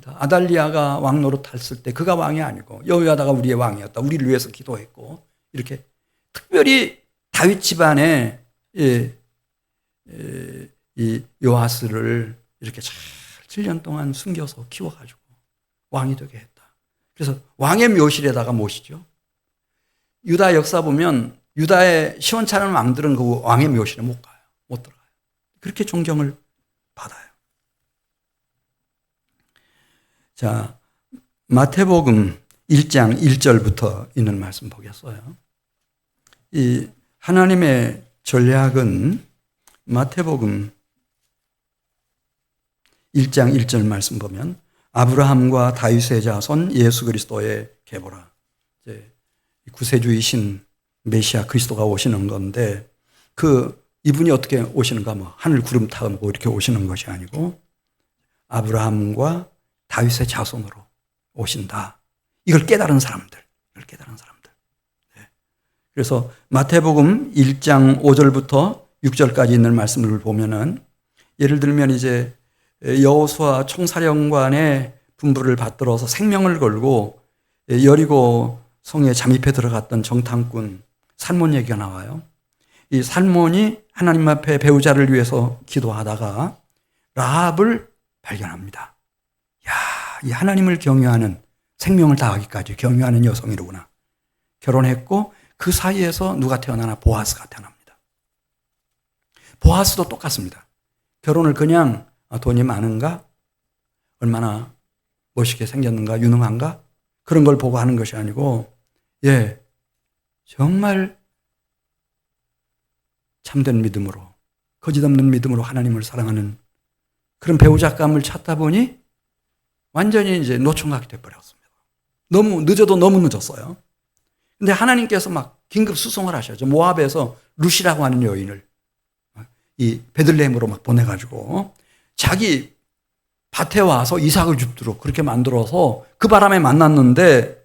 아달리아가 왕 노릇했을 때 그가 왕이 아니고 여호야다가 우리의 왕이었다. 우리를 위해서 기도했고 이렇게 특별히 다윗 집안에 이 요아스를 이렇게 잘 7년 동안 숨겨서 키워가지고 왕이 되게 했다. 그래서 왕의 묘실에다가 모시죠. 유다 역사 보면 유다의 시원찮은 왕들은 그 왕의 묘실에 못 가요. 못 들어가요. 그렇게 존경을 받아요. 자, 마태복음 1장 1절부터 있는 말씀 보겠어요. 이 하나님의 전략은 마태복음 1장 1절 말씀 보면 아브라함과 다윗의 자손 예수 그리스도의 계보라. 이제 구세주이신 메시아 그리스도가 오시는 건데 이분이 어떻게 오시는가 뭐 하늘 구름 타고 이렇게 오시는 것이 아니고 아브라함과 다윗의 자손으로 오신다. 이걸 깨달은 사람들. 네. 그래서 마태복음 1장 5절부터 6절까지 있는 말씀을 보면은 예를 들면 이제 여호수아 총사령관의 분부를 받들어서 생명을 걸고 여리고 성에 잠입해 들어갔던 정탐꾼 살몬 얘기가 나와요. 이 살몬이 하나님 앞에 배우자를 위해서 기도하다가 라합을 발견합니다. 야, 이 하나님을 경외하는 생명을 다하기까지 경외하는 여성이로구나. 결혼했고 그 사이에서 누가 태어나나 보아스가 태어납니다. 보아스도 똑같습니다. 결혼을 그냥 돈이 많은가? 얼마나 멋있게 생겼는가? 유능한가? 그런 걸 보고 하는 것이 아니고 정말 참된 믿음으로 거짓 없는 믿음으로 하나님을 사랑하는 그런 배우자감을 찾다 보니 완전히 이제 노총각이 돼버렸습니다. 너무 늦어도 너무 늦었어요. 근데 하나님께서 막 긴급 수송을 하셔야죠. 모압에서 룻이라고 하는 여인을 이 베들레헴으로 막 보내가지고 자기 밭에 와서 이삭을 줍도록 그렇게 만들어서 그 바람에 만났는데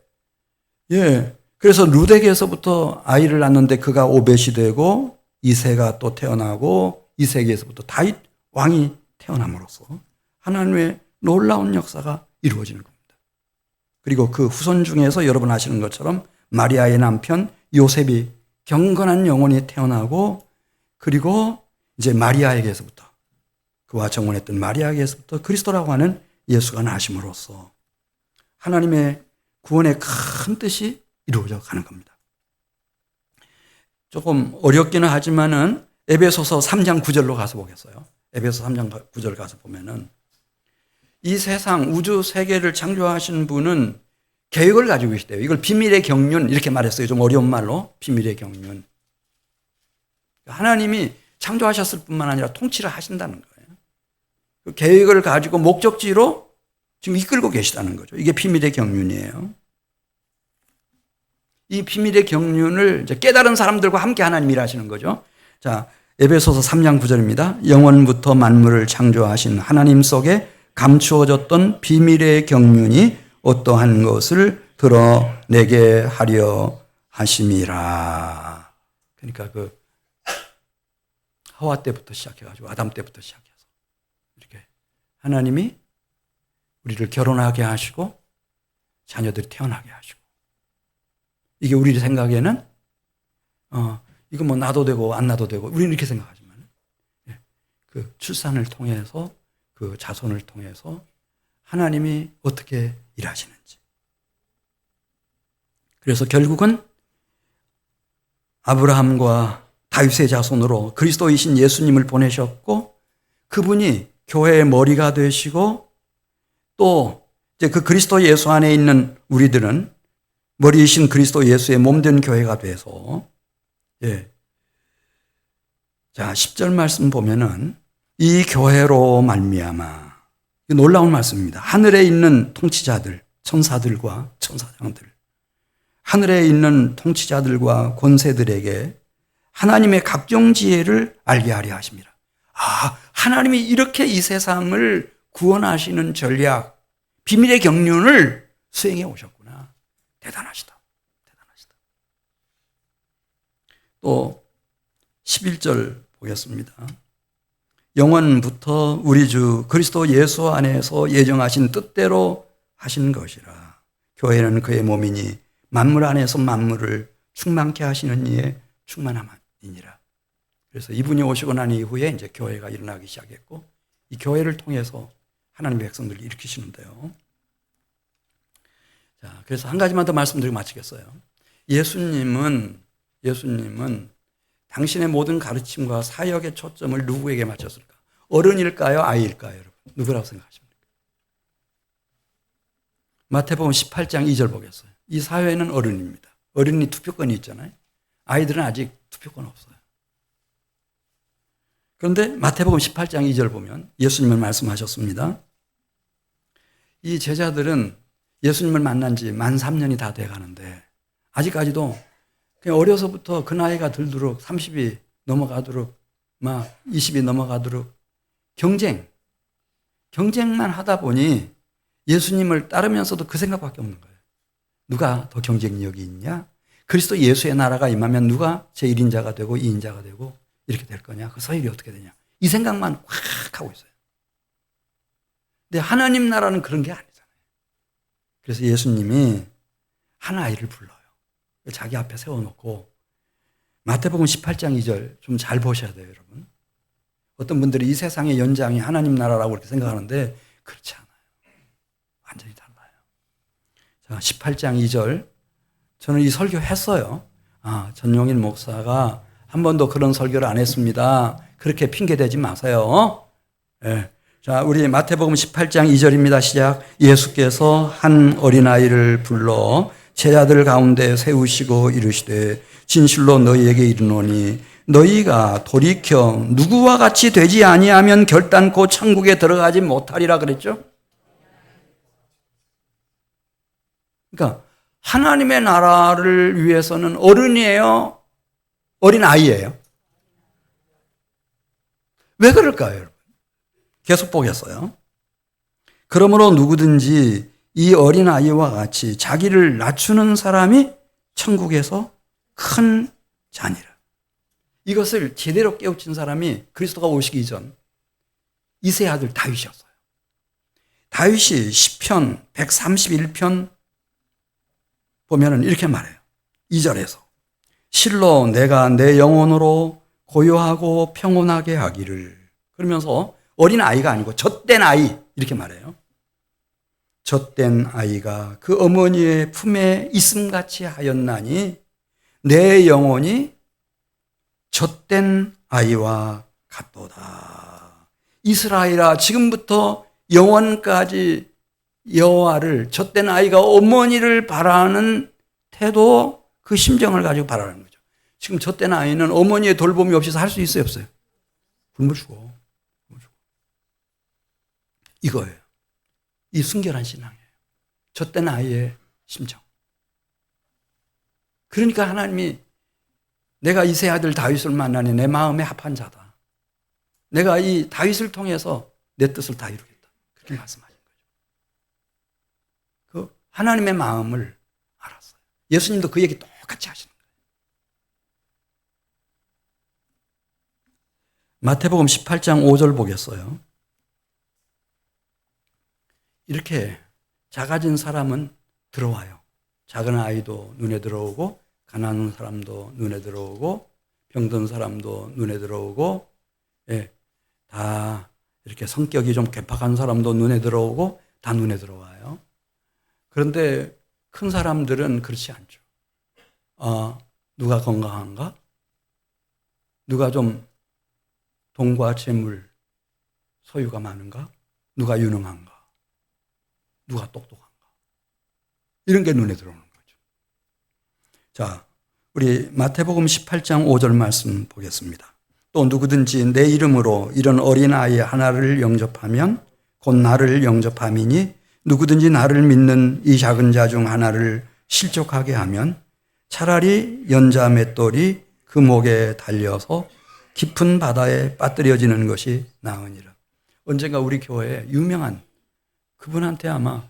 그래서 룻에게서부터 아이를 낳는데 그가 오벳이 되고 이새가 또 태어나고 이새에게서부터 다윗 왕이 태어남으로써 하나님의 놀라운 역사가 이루어지는 겁니다. 그리고 그 후손 중에서 여러분 아시는 것처럼 마리아의 남편 요셉이 경건한 영혼이 태어나고 그리고 이제 마리아에게서부터 그와 정혼했던 마리아에게서부터 그리스도라고 하는 예수가 나심으로써 하나님의 구원의 큰 뜻이 이루어져 가는 겁니다. 조금 어렵기는 하지만은 에베소서 3장 9절로 가서 보겠어요. 에베소 3장 9절 가서 보면은 이 세상 우주 세계를 창조하신 분은 계획을 가지고 계시대요. 이걸 비밀의 경륜 이렇게 말했어요. 좀 어려운 말로 비밀의 경륜. 하나님이 창조하셨을 뿐만 아니라 통치를 하신다는 거예요. 그 계획을 가지고 목적지로 지금 이끌고 계시다는 거죠. 이게 비밀의 경륜이에요. 이 비밀의 경륜을 이제 깨달은 사람들과 함께 하나님이 일하시는 거죠. 자, 에베소서 3장 9절입니다. 영원부터 만물을 창조하신 하나님 속에 감추어졌던 비밀의 경륜이 어떠한 것을 드러내게 하려 하심이라. 그러니까 그 하와 때부터 시작해가지고 아담 때부터 시작해서 이렇게 하나님이 우리를 결혼하게 하시고 자녀들이 태어나게 하시고 이게 우리 생각에는 이거 뭐 나도 되고 안 나도 되고 우리는 이렇게 생각하지만 그 출산을 통해서 그 자손을 통해서 하나님이 어떻게 일하시는지. 그래서 결국은 아브라함과 다윗의 자손으로 그리스도이신 예수님을 보내셨고 그분이 교회의 머리가 되시고 또 이제 그 그리스도 예수 안에 있는 우리들은 머리이신 그리스도 예수의 몸된 교회가 돼서 자 10절 말씀 보면은 이 교회로 말미암아 놀라운 말씀입니다. 하늘에 있는 통치자들, 천사들과 천사장들, 하늘에 있는 통치자들과 권세들에게 하나님의 각종 지혜를 알게 하려 하십니다. 하나님이 이렇게 이 세상을 구원하시는 전략, 비밀의 경륜을 수행해 오셨구나. 대단하시다. 대단하시다. 또 11절 보겠습니다. 영원부터 우리 주 그리스도 예수 안에서 예정하신 뜻대로 하신 것이라. 교회는 그의 몸이니 만물 안에서 만물을 충만케 하시는 이의 충만함이니라. 그래서 이분이 오시고 난 이후에 이제 교회가 일어나기 시작했고, 이 교회를 통해서 하나님의 백성들을 일으키시는데요. 자, 그래서 한 가지만 더 말씀드리고 마치겠어요. 예수님은 당신의 모든 가르침과 사역의 초점을 누구에게 맞췄을까? 어른일까요? 아이일까요? 여러분, 누구라고 생각하십니까? 마태복음 18장 2절 보겠어요. 이 사회는 어른입니다. 어른이 투표권이 있잖아요. 아이들은 아직 투표권 없어요. 그런데 마태복음 18장 2절 보면 예수님은 말씀하셨습니다. 이 제자들은 예수님을 만난 지 만 3년이 다 돼가는데 아직까지도 그냥 어려서부터 그 나이가 들도록 30이 넘어가도록 막 20이 넘어가도록 경쟁만 하다 보니 예수님을 따르면서도 그 생각밖에 없는 거예요. 누가 더 경쟁력이 있냐? 그리스도 예수의 나라가 임하면 누가 제1인자가 되고 2인자가 되고 이렇게 될 거냐? 그 서열이 어떻게 되냐? 이 생각만 확 하고 있어요. 근데 하나님 나라는 그런 게 아니잖아요. 그래서 예수님이 한 아이를 불러요. 자기 앞에 세워놓고 마태복음 18장 2절 좀 잘 보셔야 돼요, 여러분. 어떤 분들이 이 세상의 연장이 하나님 나라라고 그렇게 생각하는데 그렇지 않아요. 완전히 달라요. 자, 18장 2절. 저는 이 설교 했어요. 전용일 목사가 한 번도 그런 설교를 안 했습니다. 그렇게 핑계대지 마세요. 네. 자, 우리 마태복음 18장 2절입니다. 시작. 예수께서 한 어린아이를 불러 제자들 가운데 세우시고 이르시되 진실로 너희에게 이르노니 너희가 돌이켜 누구와 같이 되지 아니하면 결단코 천국에 들어가지 못하리라 그랬죠? 그러니까 하나님의 나라를 위해서는 어른이에요? 어린아이예요? 왜 그럴까요, 여러분? 계속 보겠어요. 그러므로 누구든지 이 어린아이와 같이 자기를 낮추는 사람이 천국에서 큰 자니라. 이것을 제대로 깨우친 사람이 그리스도가 오시기 전 이새의 아들 다윗이었어요. 다윗이 시편 131편 보면은 이렇게 말해요. 2절에서 실로 내가 내 영혼으로 고요하고 평온하게 하기를, 그러면서 어린 아이가 아니고 젖된 아이 이렇게 말해요. 젖된 아이가 그 어머니의 품에 있음같이 하였나니 내 영혼이 젖된 아이와 같도다. 이스라엘아, 지금부터 영원까지 여호와를, 젖된 아이가 어머니를 바라는 태도, 그 심정을 가지고 바라는 거죠. 지금 젖된 아이는 어머니의 돌봄이 없이 살 수 있어요, 없어요? 굶어 죽어. 이거예요. 이 순결한 신앙이에요. 젖된 아이의 심정. 그러니까 하나님이 내가 이새 아들 다윗을 만나니 내 마음에 합한 자다. 내가 이 다윗을 통해서 내 뜻을 다 이루겠다. 그렇게 말씀하신 거죠. 그 하나님의 마음을 알았어요. 예수님도 그 얘기 똑같이 하시는 거예요. 마태복음 18장 5절 보겠어요. 이렇게 작아진 사람은 들어와요. 작은 아이도 눈에 들어오고, 가난한 사람도 눈에 들어오고, 병든 사람도 눈에 들어오고, 예, 다 이렇게 성격이 좀 괴팍한 사람도 눈에 들어오고, 다 눈에 들어와요. 그런데 큰 사람들은 그렇지 않죠. 누가 건강한가? 누가 좀 돈과 재물 소유가 많은가? 누가 유능한가? 누가 똑똑한가? 이런 게 눈에 들어오는 거죠. 자, 우리 마태복음 18장 5절 말씀 보겠습니다. 또 누구든지 내 이름으로 이런 어린아이 하나를 영접하면 곧 나를 영접함이니 누구든지 나를 믿는 이 작은 자 중 하나를 실족하게 하면 차라리 연자 맷돌이 그 목에 달려서 깊은 바다에 빠뜨려지는 것이 나으니라. 언젠가 우리 교회에 유명한 그분한테 아마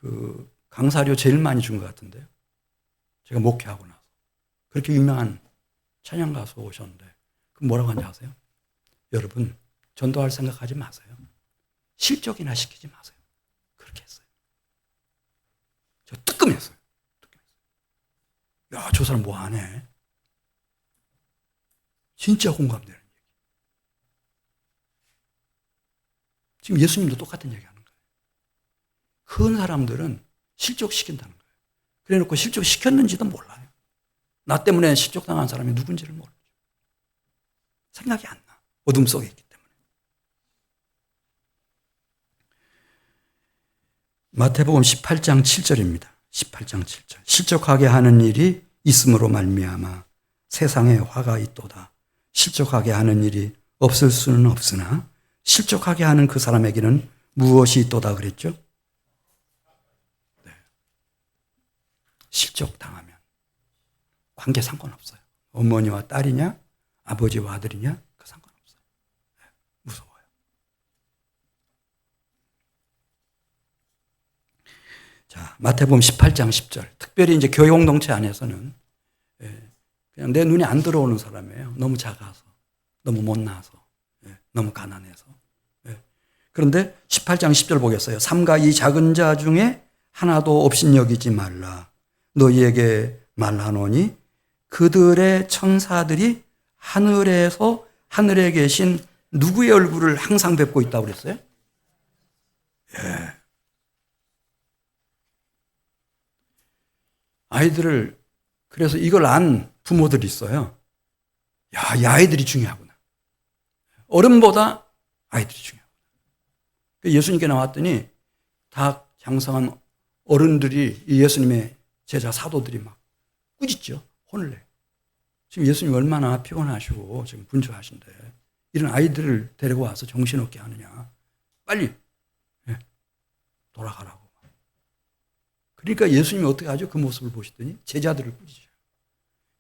그 강사료 제일 많이 준 것 같은데요. 제가 목회하고 나서. 그렇게 유명한 찬양 가수 오셨는데, 그 뭐라고 하는지 아세요? 여러분, 전도할 생각하지 마세요. 실적이나 시키지 마세요. 그렇게 했어요. 저 뜨끔했어요. 야, 저 사람 뭐 하네. 진짜 공감되는 얘기. 지금 예수님도 똑같은 얘기 하는 거예요. 큰 사람들은 실족시킨다는 거예요. 그래 놓고 실족시켰는지도 몰라요. 나 때문에 실족당한 사람이 누군지를 모르죠. 생각이 안 나. 어둠 속에 있기 때문에. 마태복음 18장 7절입니다. 18장 7절. 실족하게 하는 일이 있음으로 말미암아 세상에 화가 있도다. 실족하게 하는 일이 없을 수는 없으나 실족하게 하는 그 사람에게는 무엇이 있도다 그랬죠? 네. 실족당하면 관계 상관없어요. 어머니와 딸이냐, 아버지와 아들이냐, 그 상관없어요. 네. 무서워요. 자, 마태복음 18장 10절. 특별히 이제 교회 공동체 안에서는 그냥 내 눈에 안 들어오는 사람이에요. 너무 작아서, 너무 못나서, 너무 가난해서. 그런데 18장 10절 보겠어요. 삼가 이 작은 자 중에 하나도 없인 여기지 말라. 너희에게 말하노니 그들의 천사들이 하늘에 계신 누구의 얼굴을 항상 뵙고 있다고 그랬어요? 예. 아이들을, 그래서 이걸 안 부모들이 있어요. 야, 이 아이들이 중요하구나. 어른보다 아이들이 중요하구나. 예수님께 나왔더니 다 장성한 어른들이 이 예수님의 제자 사도들이 막 꾸짖죠. 혼을 내. 지금 예수님 얼마나 피곤하시고 지금 분주하신데 이런 아이들을 데리고 와서 정신없게 하느냐. 빨리 돌아가라고. 그러니까 예수님이 어떻게 하죠? 그 모습을 보시더니 제자들을 꾸짖어요.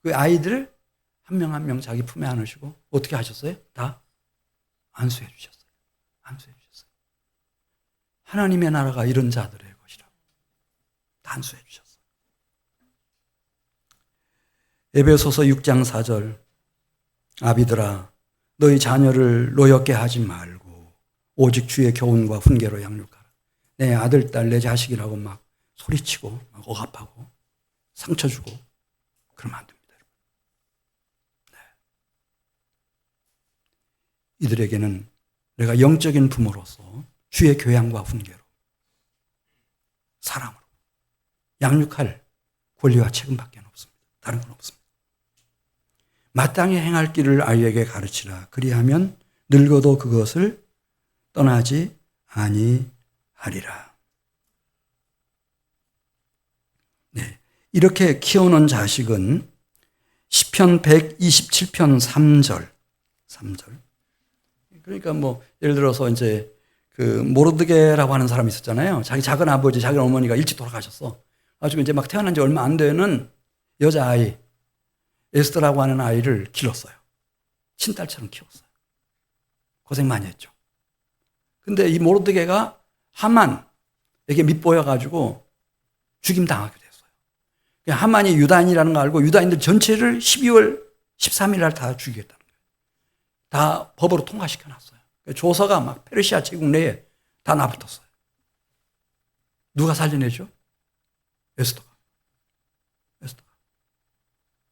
그 아이들을 한 명 한 명 자기 품에 안으시고 어떻게 하셨어요? 다 안수해 주셨어요. 안수해 주셨어요. 하나님의 나라가 이런 자들의 것이라고 다 안수해 주셨어요. 에베소서 6장 4절. 아비들아 너희 자녀를 노엽게 하지 말고 오직 주의 교훈과 훈계로 양육하라. 내 아들, 딸, 내 자식이라고 막 소리치고 막 억압하고 상처 주고 그러면 안 됩니다. 네. 이들에게는 내가 영적인 부모로서 주의 교양과 훈계로 사랑으로 양육할 권리와 책임밖에 없습니다. 다른 건 없습니다. 마땅히 행할 길을 아이에게 가르치라. 그리하면 늙어도 그것을 떠나지 아니하리라. 네, 이렇게 키우는 자식은 시편 127편 3절. 그러니까 뭐 예를 들어서 이제 그 모르드게라고 하는 사람이 있었잖아요. 자기 작은 아버지, 작은 어머니가 일찍 돌아가셨어. 가지고 이제 막 태어난 지 얼마 안 되는 여자아이 에스더라고 하는 아이를 길렀어요. 친딸처럼 키웠어요. 고생 많이 했죠. 근데 이 모르드게가 하만에게 밑보여가지고 죽임당하게 됐어요. 하만이 유다인이라는 걸 알고 유다인들 전체를 12월 13일 날 다 죽이겠다는 거예요. 다 법으로 통과시켜놨어요. 조서가 막 페르시아 제국 내에 다 나붙었어요. 누가 살려내죠? 에스더가.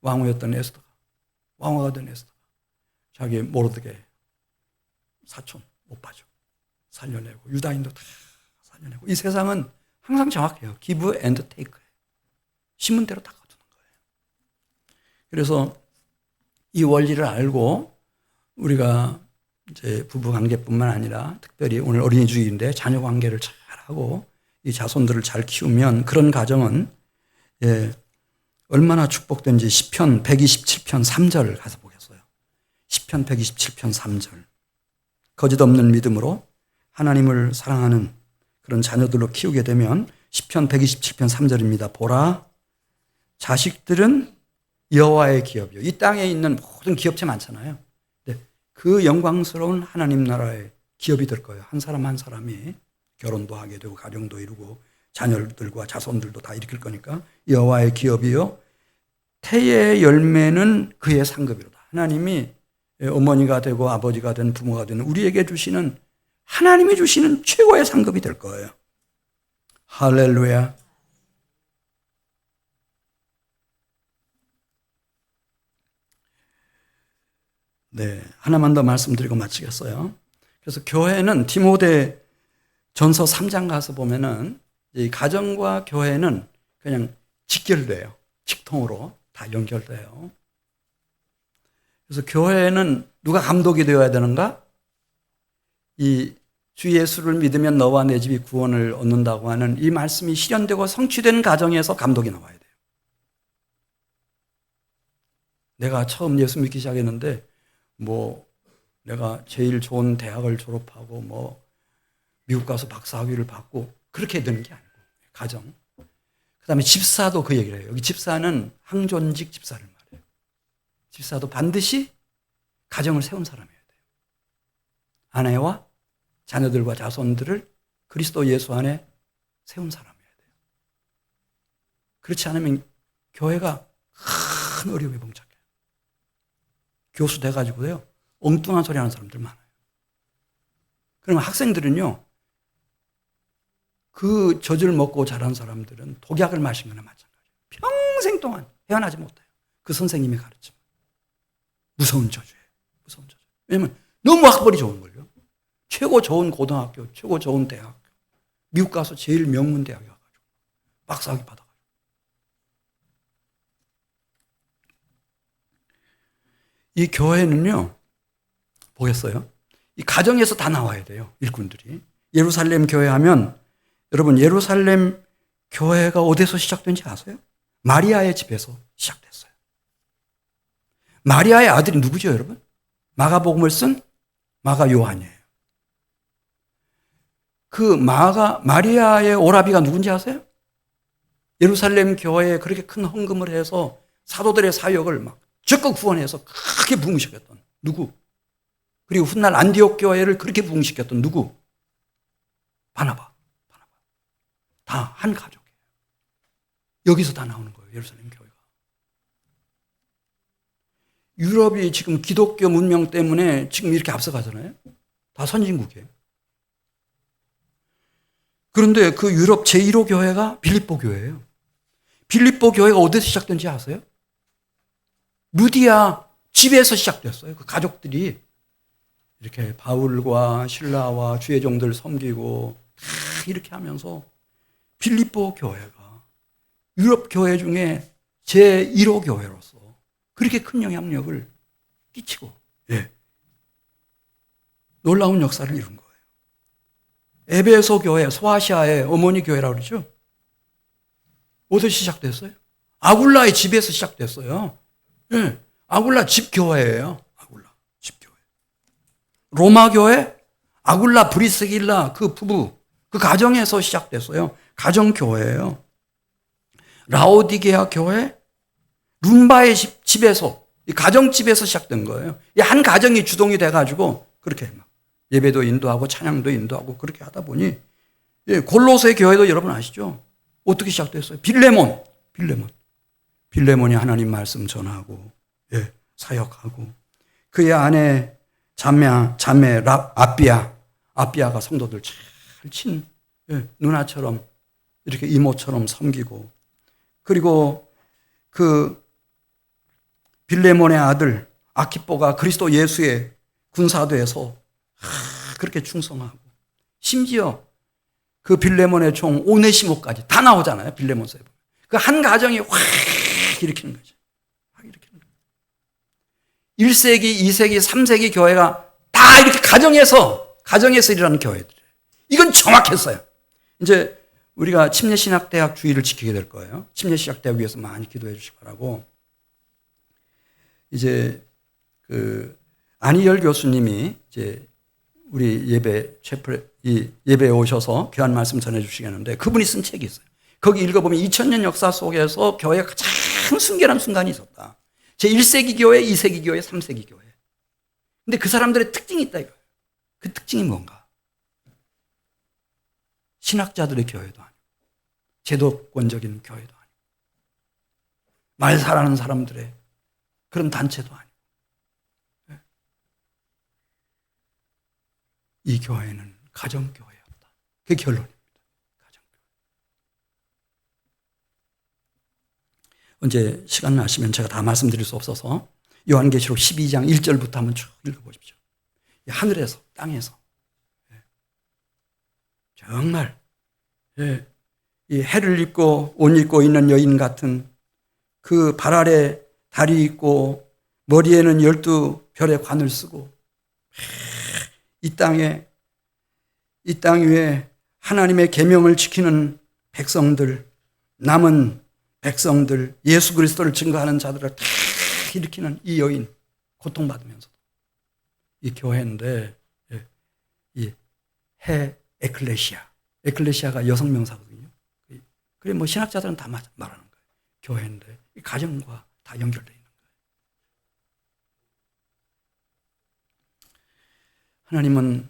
왕후였던 에스더가. 왕후가 된 에스더가. 자기 모르드게 사촌, 오빠죠. 살려내고 유다인도 다 살려내고. 이 세상은 항상 정확해요. give and take. 신문대로 다 거두는 거예요. 그래서 이 원리를 알고 우리가 이제 부부 관계뿐만 아니라 특별히 오늘 어린이 주일인데 자녀 관계를 잘하고 이 자손들을 잘 키우면 그런 가정은 얼마나 축복된지 시편 127편 3절 가서 보겠어요. 시편 127편 3절. 거짓 없는 믿음으로 하나님을 사랑하는 그런 자녀들로 키우게 되면 시편 127편 3절입니다. 보라, 자식들은 여호와의 기업이요. 이 땅에 있는 모든 기업체 많잖아요. 그 영광스러운 하나님 나라의 기업이 될 거예요. 한 사람 한 사람이 결혼도 하게 되고 가정도 이루고 자녀들과 자손들도 다 일으킬 거니까 여호와의 기업이요 태의 열매는 그의 상급이로다. 하나님이 어머니가 되고 아버지가 된 부모가 되는 우리에게 주시는 하나님이 주시는 최고의 상급이 될 거예요. 할렐루야. 네, 하나만 더 말씀드리고 마치겠어요. 그래서 교회는 디모데 전서 3장 가서 보면은 이 가정과 교회는 그냥 직결돼요. 직통으로 다 연결돼요. 그래서 교회는 누가 감독이 되어야 되는가? 이 주 예수를 믿으면 너와 내 집이 구원을 얻는다고 하는 이 말씀이 실현되고 성취된 가정에서 감독이 나와야 돼요. 내가 처음 예수 믿기 시작했는데 내가 제일 좋은 대학을 졸업하고 미국 가서 박사학위를 받고 그렇게 되는 게 아니고 가정. 그다음에 집사도 그 얘기를 해요. 여기 집사는 항존직 집사를 말해요. 집사도 반드시 가정을 세운 사람이어야 돼요. 아내와 자녀들과 자손들을 그리스도 예수 안에 세운 사람이어야 돼요. 그렇지 않으면 교회가 큰 어려움에 봉착해요. 교수 돼가지고요 엉뚱한 소리 하는 사람들 많아요. 그러면 학생들은요 그 젖을 먹고 자란 사람들은 독약을 마신 거나 마찬가지예요. 평생 동안 헤어나지 못해요. 그 선생님이 가르침. 무서운 저주예요. 무서운 저주. 왜냐면 너무 학벌이 좋은 걸요. 최고 좋은 고등학교, 최고 좋은 대학교. 미국 가서 제일 명문 대학에 가가지고 박사학위 받아가지고. 이 교회는요, 보겠어요? 이 가정에서 다 나와야 돼요. 일꾼들이. 예루살렘 교회 하면 여러분 예루살렘 교회가 어디서 시작된지 아세요? 마리아의 집에서 시작됐어요. 마리아의 아들이 누구죠, 여러분? 마가복음을 쓴 마가 요한이에요. 그 마리아의 오라비가 누군지 아세요? 예루살렘 교회에 그렇게 큰 헌금을 해서 사도들의 사역을 막 적극 구원해서 크게 부흥시켰던 누구? 그리고 훗날 안디옥 교회를 그렇게 부흥시켰던 누구? 바나바. 다 한 가족이에요. 여기서 다 나오는 거예요. 예루살렘 교회가. 유럽이 지금 기독교 문명 때문에 지금 이렇게 앞서가잖아요. 다 선진국이에요. 그런데 그 유럽 제1호 교회가 빌립보 교회예요. 빌립보 교회가 어디서 시작된지 아세요? 루디아 집에서 시작됐어요. 그 가족들이 이렇게 바울과 실라와 주의 종들 섬기고 다 이렇게 하면서 빌립보 교회가 유럽 교회 중에 제1호 교회로서 그렇게 큰 영향력을 끼치고 놀라운 역사를 이룬 거예요. 에베소 교회, 소아시아의 어머니 교회라고 그러죠. 어디서 시작됐어요? 아굴라의 집에서 시작됐어요. 아굴라 집교회예요. 아굴라 집교회. 로마 교회, 아굴라 브리스길라 그 부부, 그 가정에서 시작됐어요. 가정교회예요. 라오디게아 교회, 룸바의 집에서, 이 가정집에서 시작된 거예요. 한 가정이 주동이 돼가지고 그렇게 막 예배도 인도하고 찬양도 인도하고 그렇게 하다 보니 골로새 교회도 여러분 아시죠? 어떻게 시작됐어요? 빌레몬이 하나님 말씀 전하고 사역하고 그의 아내 자매 아비아가 성도들 잘 친 누나처럼 이렇게 이모처럼 섬기고 그리고 그 빌레몬의 아들 아키뽀가 그리스도 예수의 군사도에서 그렇게 충성하고 심지어 그 빌레몬의 종 오네시모까지 다 나오잖아요. 빌레몬서에 보면. 그 한 가정이 확 일으키는 거죠. 확 일으키는 거죠. 1세기, 2세기, 3세기 교회가 다 이렇게 가정에서 일어나는 교회들이에요. 이건 정확했어요. 이제 우리가 침례신학대학 주의를 지키게 될 거예요. 침례신학대학 위해서 많이 기도해 주시기 바라고. 이제 그 안희열 교수님이 이제 우리 예배에 오셔서 귀한 말씀 전해 주시겠는데 그분이 쓴 책이 있어요. 거기 읽어보면 2000년 역사 속에서 교회가 가장 순결한 순간이 있었다. 제1세기 교회, 2세기 교회, 3세기 교회. 근데 그 사람들의 특징이 있다 이거예요. 그 특징이 뭔가? 신학자들의 교회도 아니고 제도권적인 교회도 아니고 말 잘하는 사람들의 그런 단체도 아니고 이 교회는 가정교회였다. 그게 결론입니다. 가정교회. 언제 시간 나시면 제가 다 말씀드릴 수 없어서 요한계시록 12장 1절부터 한번 쭉 읽어보십시오. 하늘에서 땅에서 정말 이 해를 입고 옷 입고 있는 여인 같은 그 발 아래 다리 있고 머리에는 12별의 관을 쓰고 이 땅 위에 하나님의 계명을 지키는 백성들, 남은 백성들, 예수 그리스도를 증거하는 자들을 다 일으키는 이 여인, 고통받으면서도 이 교회인데 이 해 에클레시아가 여성 명사거든요. 그래 뭐 신학자들은 다 말하는 거예요. 교회인데 이 가정과 다 연결되어 있는 거예요. 하나님은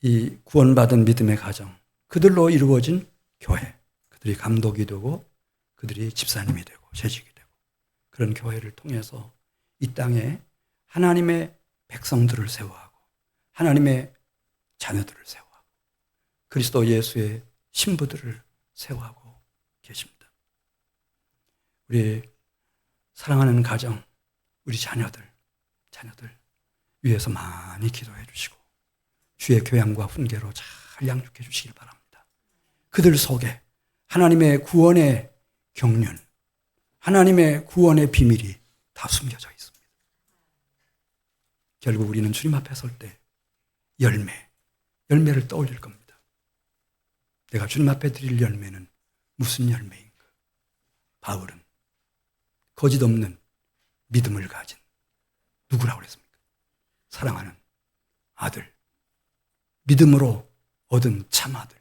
이 구원받은 믿음의 가정, 그들로 이루어진 교회, 그들이 감독이 되고 그들이 집사님이 되고 재직이 되고 그런 교회를 통해서 이 땅에 하나님의 백성들을 세워하고 하나님의 자녀들을 세워하고 그리스도 예수의 신부들을 세워하고 계십니다. 우리 사랑하는 가정, 우리 자녀들 위해서 많이 기도해 주시고 주의 교양과 훈계로 잘 양육해 주시길 바랍니다. 그들 속에 하나님의 구원의 경륜, 하나님의 구원의 비밀이 다 숨겨져 있습니다. 결국 우리는 주님 앞에 설 때 열매를 떠올릴 겁니다. 내가 주님 앞에 드릴 열매는 무슨 열매인가? 바울은 거짓 없는 믿음을 가진 누구라고 그랬습니까? 사랑하는 아들, 믿음으로 얻은 참 아들,